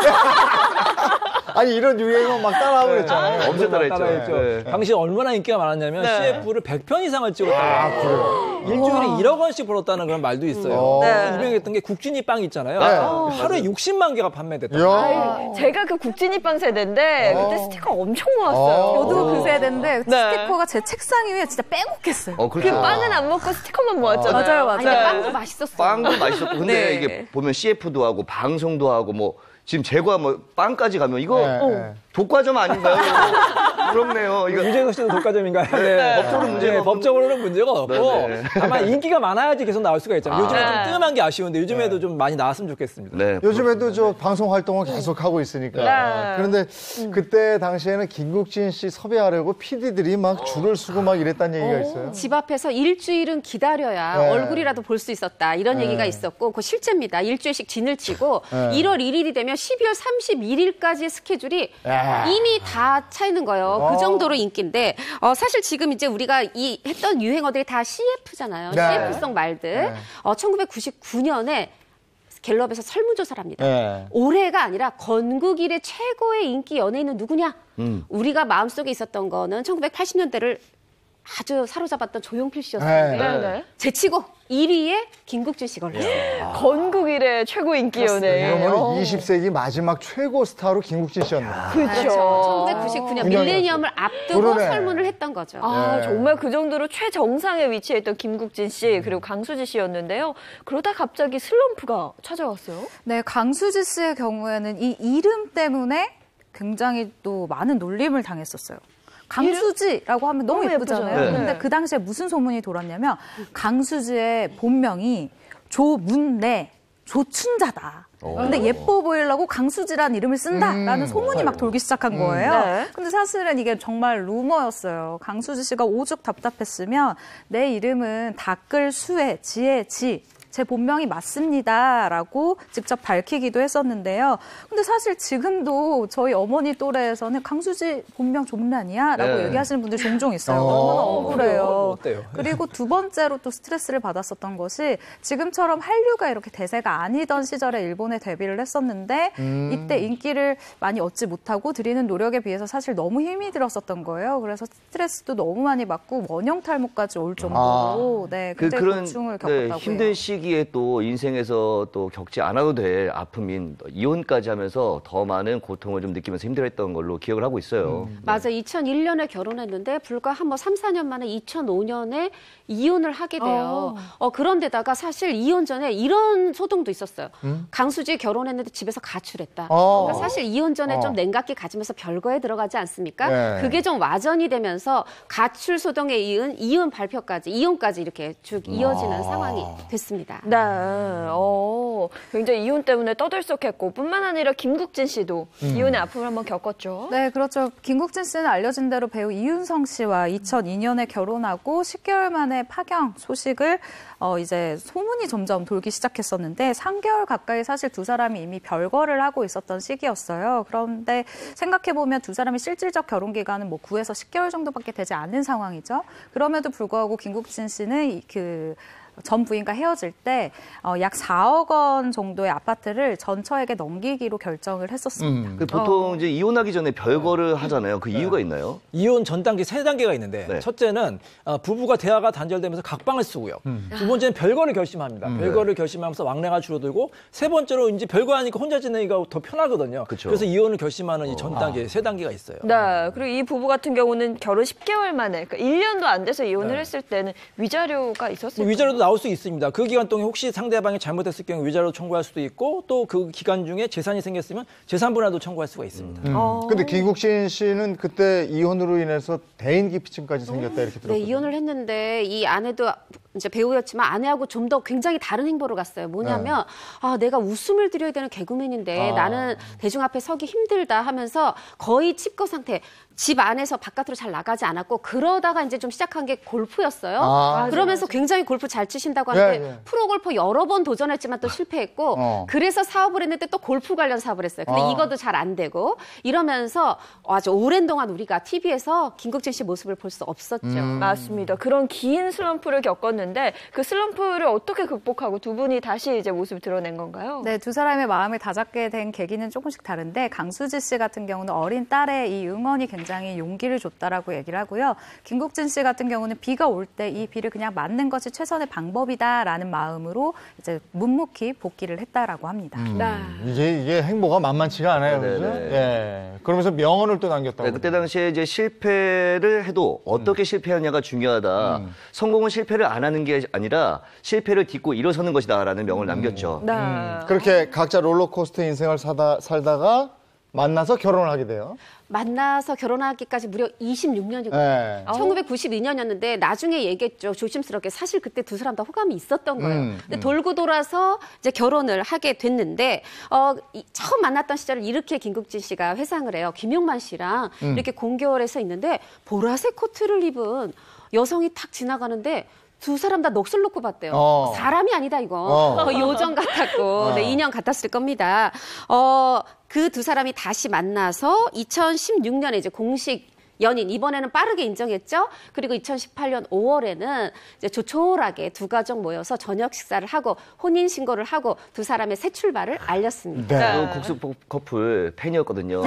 아니 이런 유행은 막 따라하고 그랬잖아요. 엄청 따라했죠. 따라했죠. 네. 당시 얼마나 인기가 많았냐면 CF를 100편 이상을 찍었다고. 아, 그래요? 일주일에 1억 원씩 벌었다는 그런 말도 있어요. 네. 유명했던 게 국진이 빵 있잖아요. 네. 하루에 60만 개가 판매됐다. 이야. 제가 그 국진이빵 세대인데 그때 스티커 엄청 모았어요. 저도 그 세대인데 네. 스티커가 제 책상 위에 진짜 빼곡했어요. 그 그렇죠. 빵은 안 먹고 스티커만 모았잖아요. 맞아요. 아니, 근데 빵도 맛있었어요. 빵도 맛있었고 근데 네. 이게 보면 CF도 하고 방송도 하고 뭐 지금 제과 뭐 빵까지 가면 이거 네. 독과점 아닌가요? 부럽네요. 이거 유재석 씨도 독과점인가요? 네. 법적으로는 문제가 없는- 법적으로는 문제가 없고 네. 다만 인기가 많아야지 계속 나올 수가 있잖아요. 요즘에 네. 좀 뜸한 게 아쉬운데 요즘에도 좀 많이 나왔으면 좋겠습니다. 네. 요즘에도 저 방송 활동을 계속 하고 있으니까. 네. 그런데 그때 당시에는 김국진 씨 섭외하려고 PD들이 막 줄을 서고 막 이랬다는 얘기가 있어요. 집 앞에서 일주일은 기다려야 네. 얼굴이라도 볼 수 있었다. 이런 얘기가 있었고 그거 실제입니다. 일주일씩 진을 치고 1월 1일이 되면 12월 31일까지의 스케줄이 야. 이미 다 차 있는 거예요. 그 정도로 인기인데 사실 지금 이제 우리가 이 했던 유행어들이 다 CF잖아요. 네. CF성 말들. 네. 1999년에 갤럽에서 설문조사를 합니다. 네. 올해가 아니라 건국 이래 최고의 인기 연예인은 누구냐? 우리가 마음속에 있었던 거는 1980년대를 아주 사로잡았던 조용필 씨였었는데 네. 제치고 1위에 김국진 씨 걸렸어요. 건국 이래 최고 인기 그러면 연예인. 20세기 마지막 최고 스타로 김국진 씨였네. 그렇죠. 1999년 9년이었어요. 밀레니엄을 앞두고 그러네. 설문을 했던 거죠. 아, 네. 정말 그 정도로 최정상에 위치했던 김국진 씨 그리고 강수지 씨였는데요. 그러다 갑자기 슬럼프가 찾아왔어요. 네, 강수지 씨의 경우에는 이 이름 때문에 굉장히 또 많은 놀림을 당했었어요. 강수지라고 하면 너무 너무 예쁘잖아요. 예쁘죠. 근데 네. 그 당시에 무슨 소문이 돌았냐면 강수지의 본명이 조문래, 조춘자다. 근데 예뻐 보이려고 강수지라는 이름을 쓴다라는 소문이 막 돌기 시작한 거예요. 네. 근데 사실은 이게 정말 루머였어요. 강수지 씨가 오죽 답답했으면 내 이름은 닦을 수의 지의 지. 제 본명이 맞습니다라고 직접 밝히기도 했었는데요. 근데 사실 지금도 저희 어머니 또래에서는 강수지 본명 조문란이야라고 네. 얘기하시는 분들이 종종 있어요. 너무나 억울해요. 어때요? 그리고 두 번째로 또 스트레스를 받았었던 것이 지금처럼 한류가 이렇게 대세가 아니던 시절에 일본에 데뷔를 했었는데 이때 인기를 많이 얻지 못하고 드리는 노력에 비해서 사실 너무 힘이 들었었던 거예요. 그래서 스트레스도 너무 많이 받고 원형 탈모까지 올 정도로 네, 굉장히 그런 고충을 네, 겪었다고 힘든 해요. 시기에 또 인생에서 또 겪지 않아도 될 아픔인 이혼까지 하면서 더 많은 고통을 좀 느끼면서 힘들었던 걸로 기억을 하고 있어요. 맞아. 2001년에 결혼했는데 불과 한 3, 4년 만에 2005년에 이혼을 하게 돼요. 그런데다가 사실 이혼 전에 이런 소동도 있었어요. 강수지 결혼했는데 집에서 가출했다. 그러니까 사실 이혼 전에 좀 냉각기 가지면서 별거에 들어가지 않습니까? 네. 그게 좀 와전이 되면서 가출 소동에 이은 이혼 발표까지, 이혼까지 이렇게 쭉 이어지는 상황이 됐습니다. 네, 굉장히 이혼 때문에 떠들썩했고 뿐만 아니라 김국진 씨도 이혼의 아픔을 한번 겪었죠. 네, 그렇죠. 김국진 씨는 알려진 대로 배우 이윤성 씨와 2002년에 결혼하고 10개월 만에 파경 소식을 이제 소문이 점점 돌기 시작했었는데 3개월 가까이 사실 두 사람이 이미 별거를 하고 있었던 시기였어요. 그런데 생각해보면 두 사람의 실질적 결혼 기간은 뭐 9에서 10개월 정도밖에 되지 않은 상황이죠. 그럼에도 불구하고 김국진 씨는 전 부인과 헤어질 때 약 4억 원 정도의 아파트를 전처에게 넘기기로 결정을 했었습니다. 보통 이제 이혼하기 전에 별거를 하잖아요. 그 이유가 있나요? 이혼 전 단계 3단계가 있는데 네. 첫째는 부부가 대화가 단절되면서 각방을 쓰고요. 두 번째는 별거를 결심합니다. 별거를 결심하면서 왕래가 줄어들고 세 번째로 이제 별거 하니까 혼자 지내기가 더 편하거든요. 그쵸. 그래서 이혼을 결심하는 이 전 단계 3단계가 있어요. 네, 그리고 이 부부 같은 경우는 결혼 10개월 만에, 그러니까 1년도 안 돼서 이혼을 했을 때는 위자료가 있었어요. 위자료도 나올 수 있습니다. 그 기간 동안 혹시 상대방이 잘못했을 경우 위자료 청구할 수도 있고 또 그 기간 중에 재산이 생겼으면 재산 분할도 청구할 수가 있습니다. 근데 김국진 씨는 그때 이혼으로 인해서 대인 기피증까지 생겼다 이렇게 들었거든요. 네, 이혼을 했는데 이 아내도 이제 배우였지만 아내하고 좀 더 굉장히 다른 행보를 갔어요. 뭐냐면 내가 웃음을 드려야 되는 개그맨인데 나는 대중 앞에 서기 힘들다 하면서 거의 칩거 상태. 집 안에서 바깥으로 잘 나가지 않았고 그러다가 이제 좀 시작한 게 골프였어요. 그러면서 굉장히 골프 잘 치신다고 하는데 프로골퍼 여러 번 도전했지만 또 실패했고 그래서 사업을 했는데 또 골프 관련 사업을 했어요. 근데 이것도 잘 안 되고 이러면서 아주 오랜 동안 우리가 TV에서 김국진 씨 모습을 볼 수 없었죠. 맞습니다. 그런 긴 슬럼프를 겪었는데 그 슬럼프를 어떻게 극복하고 두 분이 다시 이제 모습을 드러낸 건가요? 네, 두 사람의 마음을 다잡게 된 계기는 조금씩 다른데 강수지 씨 같은 경우는 어린 딸의 이 응원이 굉장히 용기를 줬다라고 얘기를 하고요. 김국진 씨 같은 경우는 비가 올 때 이 비를 그냥 맞는 것이 최선의 방법이다라는 마음으로 이제 묵묵히 복귀를 했다라고 합니다. 이게 행보가 만만치가 않아요. 그죠? 예. 그러면서 명언을 또 남겼다고. 네, 그때 당시에 이제 실패를 해도 어떻게 실패하냐가 중요하다. 성공은 실패를 안 하는 게 아니라 실패를 딛고 일어서는 것이다라는 명언을 남겼죠. 그렇게 각자 롤러코스터 인생을 살다가 만나서 결혼을 하게 돼요. 만나서 결혼하기까지 무려 26년이거든요. 네. 1992년이었는데 나중에 얘기했죠. 조심스럽게. 사실 그때 두 사람 다 호감이 있었던 거예요. 근데 돌고 돌아서 이제 결혼을 하게 됐는데 처음 만났던 시절을 이렇게 김국진 씨가 회상을 해요. 김용만 씨랑 이렇게 공교월에서 있는데 보라색 코트를 입은 여성이 탁 지나가는데 두 사람 다 넋을 놓고 봤대요. 사람이 아니다 이거. 거의 요정 같았고 네, 인형 같았을 겁니다. 그 두 사람이 다시 만나서 2016년에 이제 공식 연인 이번에는 빠르게 인정했죠. 그리고 2018년 5월에는 이제 조촐하게 두 가족 모여서 저녁 식사를 하고 혼인 신고를 하고 두 사람의 새 출발을 알렸습니다. 국수 커플 팬이었거든요.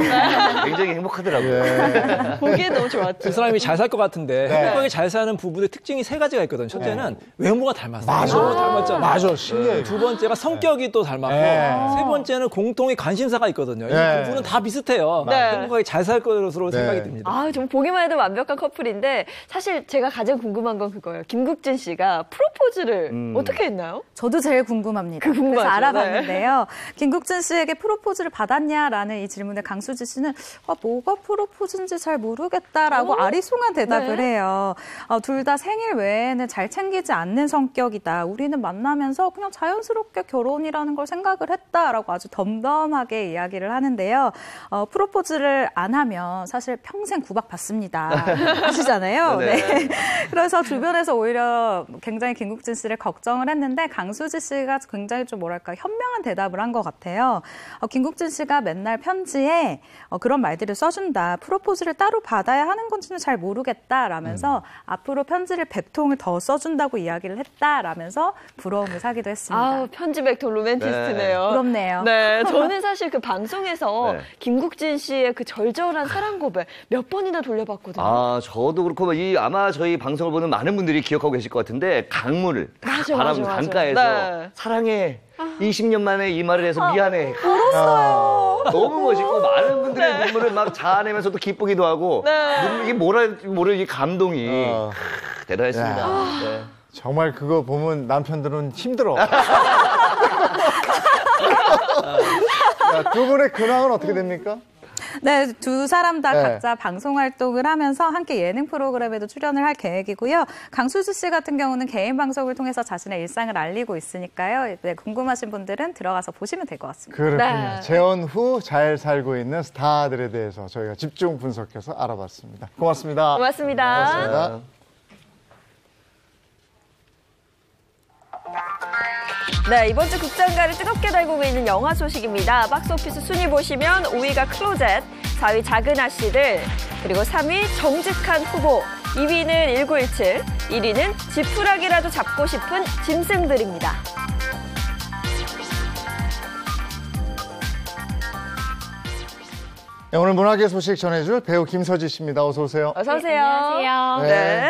굉장히 행복하더라고요. 보기에 너무 좋았죠. 두 사람이 잘 살 것 같은데 행복하게 잘 사는 부부의 특징이 3가지가 있거든요. 첫째는 외모가 닮았어요. 너무 닮았잖아요. 맞아, 신기해. 두 번째가 성격이 또 닮았고 세 번째는 공통의 관심사가 있거든요. 이 부부는 다 비슷해요. 행복하게 잘 살 것으로 생각이 듭니다. 좀 보기만 해도 완벽한 커플인데 사실 제가 가장 궁금한 건 그거예요. 김국진 씨가 프로포즈를 어떻게 했나요? 저도 제일 궁금합니다. 궁금하죠. 그래서 알아봤는데요. 김국진 씨에게 프로포즈를 받았냐라는 이 질문에 강수지 씨는 뭐가 프로포즈인지 잘 모르겠다라고 아리송한 대답을 해요. 둘 다 생일 외에는 잘 챙기지 않는 성격이다. 우리는 만나면서 그냥 자연스럽게 결혼이라는 걸 생각을 했다라고 아주 덤덤하게 이야기를 하는데요. 프로포즈를 안 하면 사실 평생 구박 받습니다. 아시잖아요. 네. 그래서 주변에서 오히려 굉장히 김국진 씨를 걱정을 했는데 강수지 씨가 굉장히 좀 뭐랄까 현명한 대답을 한 것 같아요. 김국진 씨가 맨날 편지에 그런 말들을 써준다. 프로포즈를 따로 받아야 하는 건지는 잘 모르겠다라면서 앞으로 편지를 100통을 더 써준다고 이야기를 했다라면서 부러움을 사기도 했습니다. 편지 100통 로맨티스트네요. 부럽네요. 네, 저는 사실 그 방송에서 김국진 씨의 그 절절한 사랑 고백 몇 번이나 돌려봤거든요. 저도 그렇고 아마 저희 방송을 보는 많은 분들이 기억하고 계실 것 같은데 강물을 바람 강가에서 사랑해 20년 만에 이 말을 해서 미안해. 울었어요. 너무 멋있고 많은 분들의 눈물을 막 자아내면서도 기쁘기도 하고 이게 모르는 이 감동이 대단했습니다. 정말 그거 보면 남편들은 힘들어. 두 분의 근황은 어떻게 됩니까? 네, 두 사람 다 각자 방송 활동을 하면서 함께 예능 프로그램에도 출연을 할 계획이고요. 강수지 씨 같은 경우는 개인 방송을 통해서 자신의 일상을 알리고 있으니까요. 네, 궁금하신 분들은 들어가서 보시면 될 것 같습니다. 그렇군요. 재혼 후 잘 살고 있는 스타들에 대해서 저희가 집중 분석해서 알아봤습니다. 고맙습니다. 고맙습니다. 네, 이번 주 극장가를 뜨겁게 달구고 있는 영화 소식입니다. 박스오피스 순위 보시면 5위가 클로젯, 4위 작은 아씨들, 그리고 3위 정직한 후보, 2위는 1917, 1위는 지푸라기라도 잡고 싶은 짐승들입니다. 네, 오늘 문학의 소식 전해줄 배우 김서지 씨입니다. 어서 오세요. 어서 오세요. 안녕하세요. 네.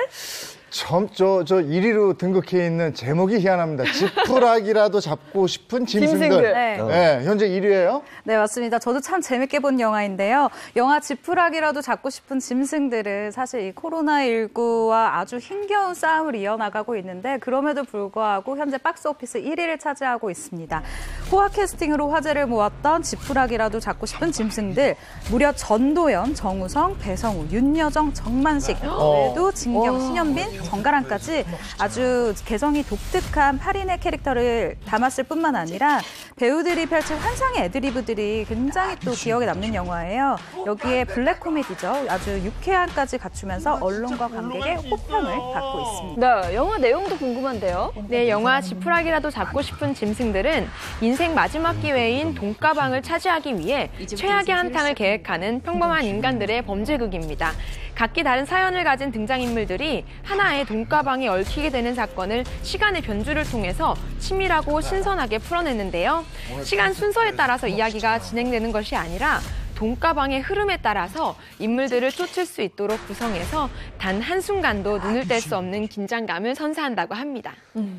저 1위로 등극해 있는 제목이 희한합니다. 지푸라기라도 잡고 싶은 짐승들. 짐승들. 네. 현재 1위예요? 네, 맞습니다. 저도 참 재밌게 본 영화인데요. 영화 지푸라기라도 잡고 싶은 짐승들은 사실 이 코로나19와 아주 힘겨운 싸움을 이어나가고 있는데 그럼에도 불구하고 현재 박스오피스 1위를 차지하고 있습니다. 호화 캐스팅으로 화제를 모았던 지푸라기라도 잡고 싶은 짐승들. 무려 전도연, 정우성, 배성우, 윤여정, 정만식, 그래도 진경, 신현빈, 정가랑까지 아주 개성이 독특한 8인의 캐릭터를 담았을 뿐만 아니라 배우들이 펼친 환상의 애드리브들이 굉장히 또 기억에 남는 영화예요. 여기에 블랙 코미디죠. 아주 유쾌함까지 갖추면서 언론과 관객의 호평을 받고 있습니다. 네, 영화 내용도 궁금한데요. 네, 영화 지푸라기라도 잡고 싶은 짐승들은 인생 마지막 기회인 돈가방을 차지하기 위해 최악의 한탕을 계획하는 평범한 인간들의 범죄극입니다. 각기 다른 사연을 가진 등장인물들이 하나의 돈가방에 얽히게 되는 사건을 시간의 변주를 통해서 치밀하고 신선하게 풀어내는데요. 시간 순서에 따라서 이야기가 진행되는 것이 아니라 돈가방의 흐름에 따라서 인물들을 쫓을 수 있도록 구성해서 단 한순간도 눈을 뗄 수 없는 긴장감을 선사한다고 합니다.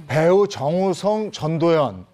배우 정우성, 전도연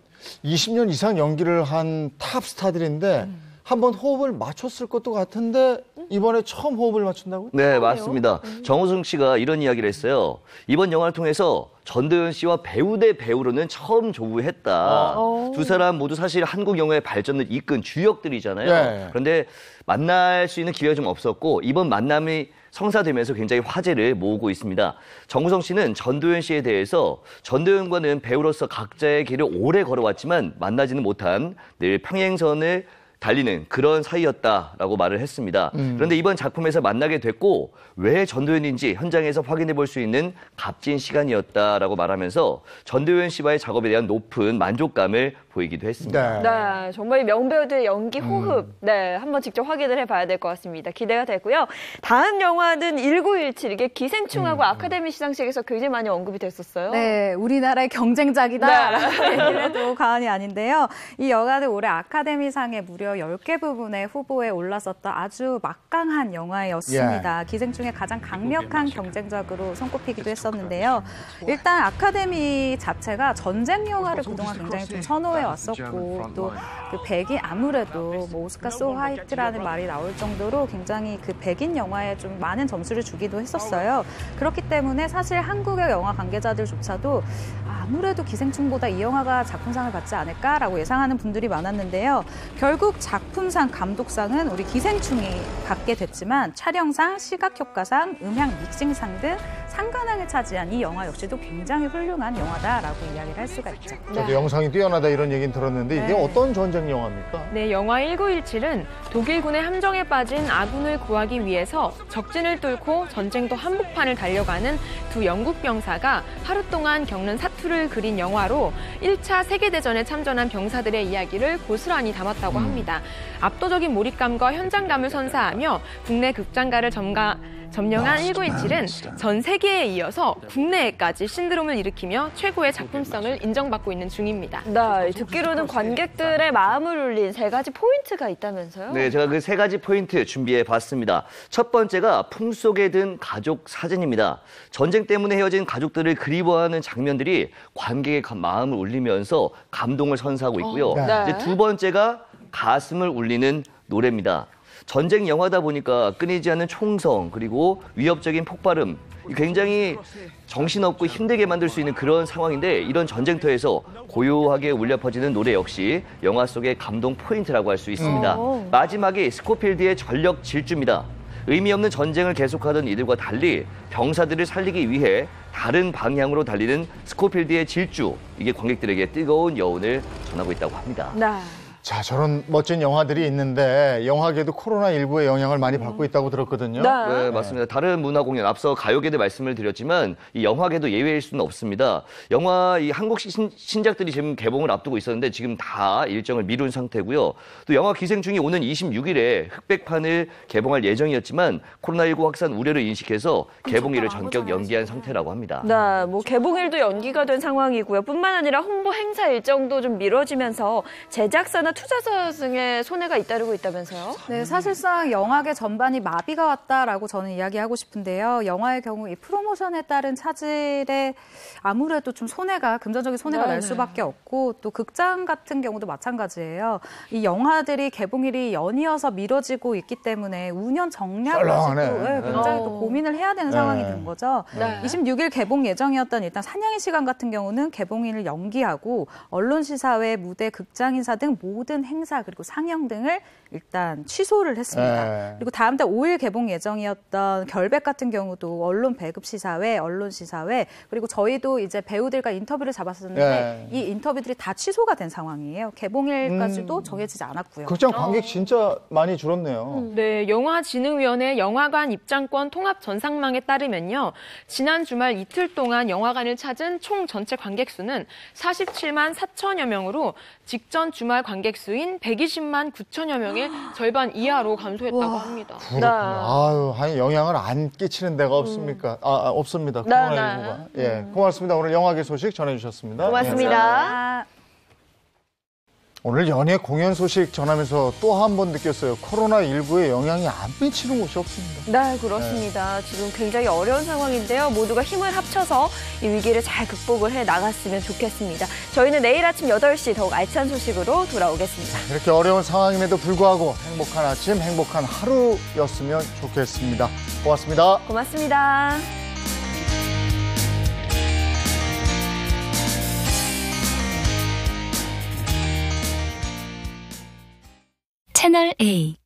20년 이상 연기를 한 탑 스타들인데 한번 호흡을 맞췄을 것도 같은데 이번에 처음 호흡을 맞춘다고요? 네, 맞습니다. 정우성 씨가 이런 이야기를 했어요. 이번 영화를 통해서 전도연 씨와 배우 대 배우로는 처음 조우했다. 두 사람 모두 사실 한국 영화의 발전을 이끈 주역들이잖아요. 네. 그런데 만날 수 있는 기회가 좀 없었고 이번 만남이 성사되면서 굉장히 화제를 모으고 있습니다. 정우성 씨는 전도연 씨에 대해서 전도연과는 배우로서 각자의 길을 오래 걸어왔지만 만나지는 못한 늘 평행선을 달리는 그런 사이였다라고 말을 했습니다. 그런데 이번 작품에서 만나게 됐고 왜 전도연인지 현장에서 확인해 볼 수 있는 값진 시간이었다라고 말하면서 전도연 씨와의 작업에 대한 높은 만족감을 보이기도 했습니다. 네, 정말 명배우들의 연기 호흡, 네, 한번 직접 확인을 해봐야 될 것 같습니다. 기대가 되고요. 다음 영화는 1917, 이게 기생충하고 아카데미 시상식에서 굉장히 많이 언급이 됐었어요. 네, 우리나라의 경쟁작이다라고 얘기를 해도 과언이 아닌데요. 이 영화는 올해 아카데미상에 무려 10개 부분의 후보에 올랐었던 아주 막강한 영화였습니다. 기생충의 가장 강력한 경쟁작으로 손꼽히기도 했었는데요. 일단 아카데미 자체가 전쟁 영화를 그동안 굉장히 좀 선호해 왔었고 또 그 백인 아무래도 뭐 오스카 소 화이트라는 말이 나올 정도로 굉장히 그 백인 영화에 좀 많은 점수를 주기도 했었어요. 그렇기 때문에 사실 한국의 영화 관계자들조차도 아무래도 기생충보다 이 영화가 작품상을 받지 않을까라고 예상하는 분들이 많았는데요. 결국 작품상, 감독상은 우리 기생충이 받게 됐지만 촬영상, 시각효과상, 음향 믹싱상 등 상관왕을 차지한 이 영화 역시도 굉장히 훌륭한 영화다라고 이야기를 할 수가 있죠. 저도 영상이 뛰어나다 이런 얘기는 들었는데 이게 어떤 전쟁 영화입니까? 네, 영화 1917은 독일군의 함정에 빠진 아군을 구하기 위해서 적진을 뚫고 전쟁터 한복판을 달려가는 두 영국 병사가 하루 동안 겪는 사투를 그린 영화로 1차 세계대전에 참전한 병사들의 이야기를 고스란히 담았다고 합니다. 압도적인 몰입감과 현장감을 선사하며 국내 극장가를 점령한 1917은 전 세계에 이어서 국내에까지 신드롬을 일으키며 최고의 작품성을 인정받고 있는 중입니다. 네, 듣기로는 관객들의 마음을 울린 3가지 포인트가 있다면서요? 네, 제가 그 3가지 포인트 준비해 봤습니다. 첫 번째가 품속에 든 가족 사진입니다. 전쟁 때문에 헤어진 가족들을 그리워하는 장면들이 관객의 마음을 울리면서 감동을 선사하고 있고요. 네. 이제 두 번째가 가슴을 울리는 노래입니다. 전쟁 영화다 보니까 끊이지 않는 총성 그리고 위협적인 폭발음 굉장히 정신없고 힘들게 만들 수 있는 그런 상황인데 이런 전쟁터에서 고요하게 울려 퍼지는 노래 역시 영화 속의 감동 포인트라고 할 수 있습니다. 마지막이 스코필드의 전력 질주입니다. 의미 없는 전쟁을 계속하던 이들과 달리 병사들을 살리기 위해 다른 방향으로 달리는 스코필드의 질주 이게 관객들에게 뜨거운 여운을 전하고 있다고 합니다. 네. 자, 저런 멋진 영화들이 있는데 영화계도 코로나19의 영향을 많이 받고 있다고 들었거든요. 네, 맞습니다. 다른 문화 공연, 앞서 가요계도 말씀을 드렸지만 이 영화계도 예외일 수는 없습니다. 영화 이 한국식 신작들이 지금 개봉을 앞두고 있었는데 지금 다 일정을 미룬 상태고요. 또 영화 기생충이 오는 26일에 흑백판을 개봉할 예정이었지만 코로나19 확산 우려를 인식해서 개봉일을 전격 연기한 상태라고 합니다. 네, 뭐 개봉일도 연기가 된 상황이고요. 뿐만 아니라 홍보 행사 일정도 좀 미뤄지면서 제작사나 투자자 등의 손해가 잇따르고 있다면서요? 네, 사실상 영화계 전반이 마비가 왔다라고 저는 이야기하고 싶은데요. 영화의 경우 이 프로모션에 따른 차질에 아무래도 좀 금전적인 손해가 날 수밖에 없고 또 극장 같은 경우도 마찬가지예요. 이 영화들이 개봉일이 연이어서 미뤄지고 있기 때문에 운영 정량까지도 굉장히 또 고민을 해야 되는 상황이 된 거죠. 26일 개봉 예정이었던 일단 사냥의 시간 같은 경우는 개봉일을 연기하고 언론시사회, 무대, 극장 인사 등 모든 행사 그리고 상영 등을 일단 취소를 했습니다. 그리고 다음 달 5일 개봉 예정이었던 결백 같은 경우도 언론 배급 시사회, 언론 시사회 그리고 저희도 이제 배우들과 인터뷰를 잡았었는데 이 인터뷰들이 다 취소가 된 상황이에요. 개봉일까지도 정해지지 않았고요. 극장 관객 진짜 많이 줄었네요. 네, 영화진흥위원회 영화관 입장권 통합 전상망에 따르면요. 지난 주말 이틀 동안 영화관을 찾은 총 전체 관객 수는 47만 4천여 명으로 직전 주말 관객 수인 120만 9천여 명의 절반 이하로 감소했다고 합니다. 아유, 영향을 안 끼치는 데가 없습니까? 없습니다. 코로나19가. 예, 고맙습니다. 오늘 영화계 소식 전해주셨습니다. 고맙습니다. 오늘 연예 공연 소식 전하면서 또 한 번 느꼈어요. 코로나19의 영향이 안 미치는 곳이 없습니다. 네, 그렇습니다. 지금 굉장히 어려운 상황인데요. 모두가 힘을 합쳐서 이 위기를 잘 극복을 해 나갔으면 좋겠습니다. 저희는 내일 아침 8시 더욱 알찬 소식으로 돌아오겠습니다. 이렇게 어려운 상황임에도 불구하고 행복한 아침, 행복한 하루였으면 좋겠습니다. 고맙습니다. 고맙습니다. 채널 A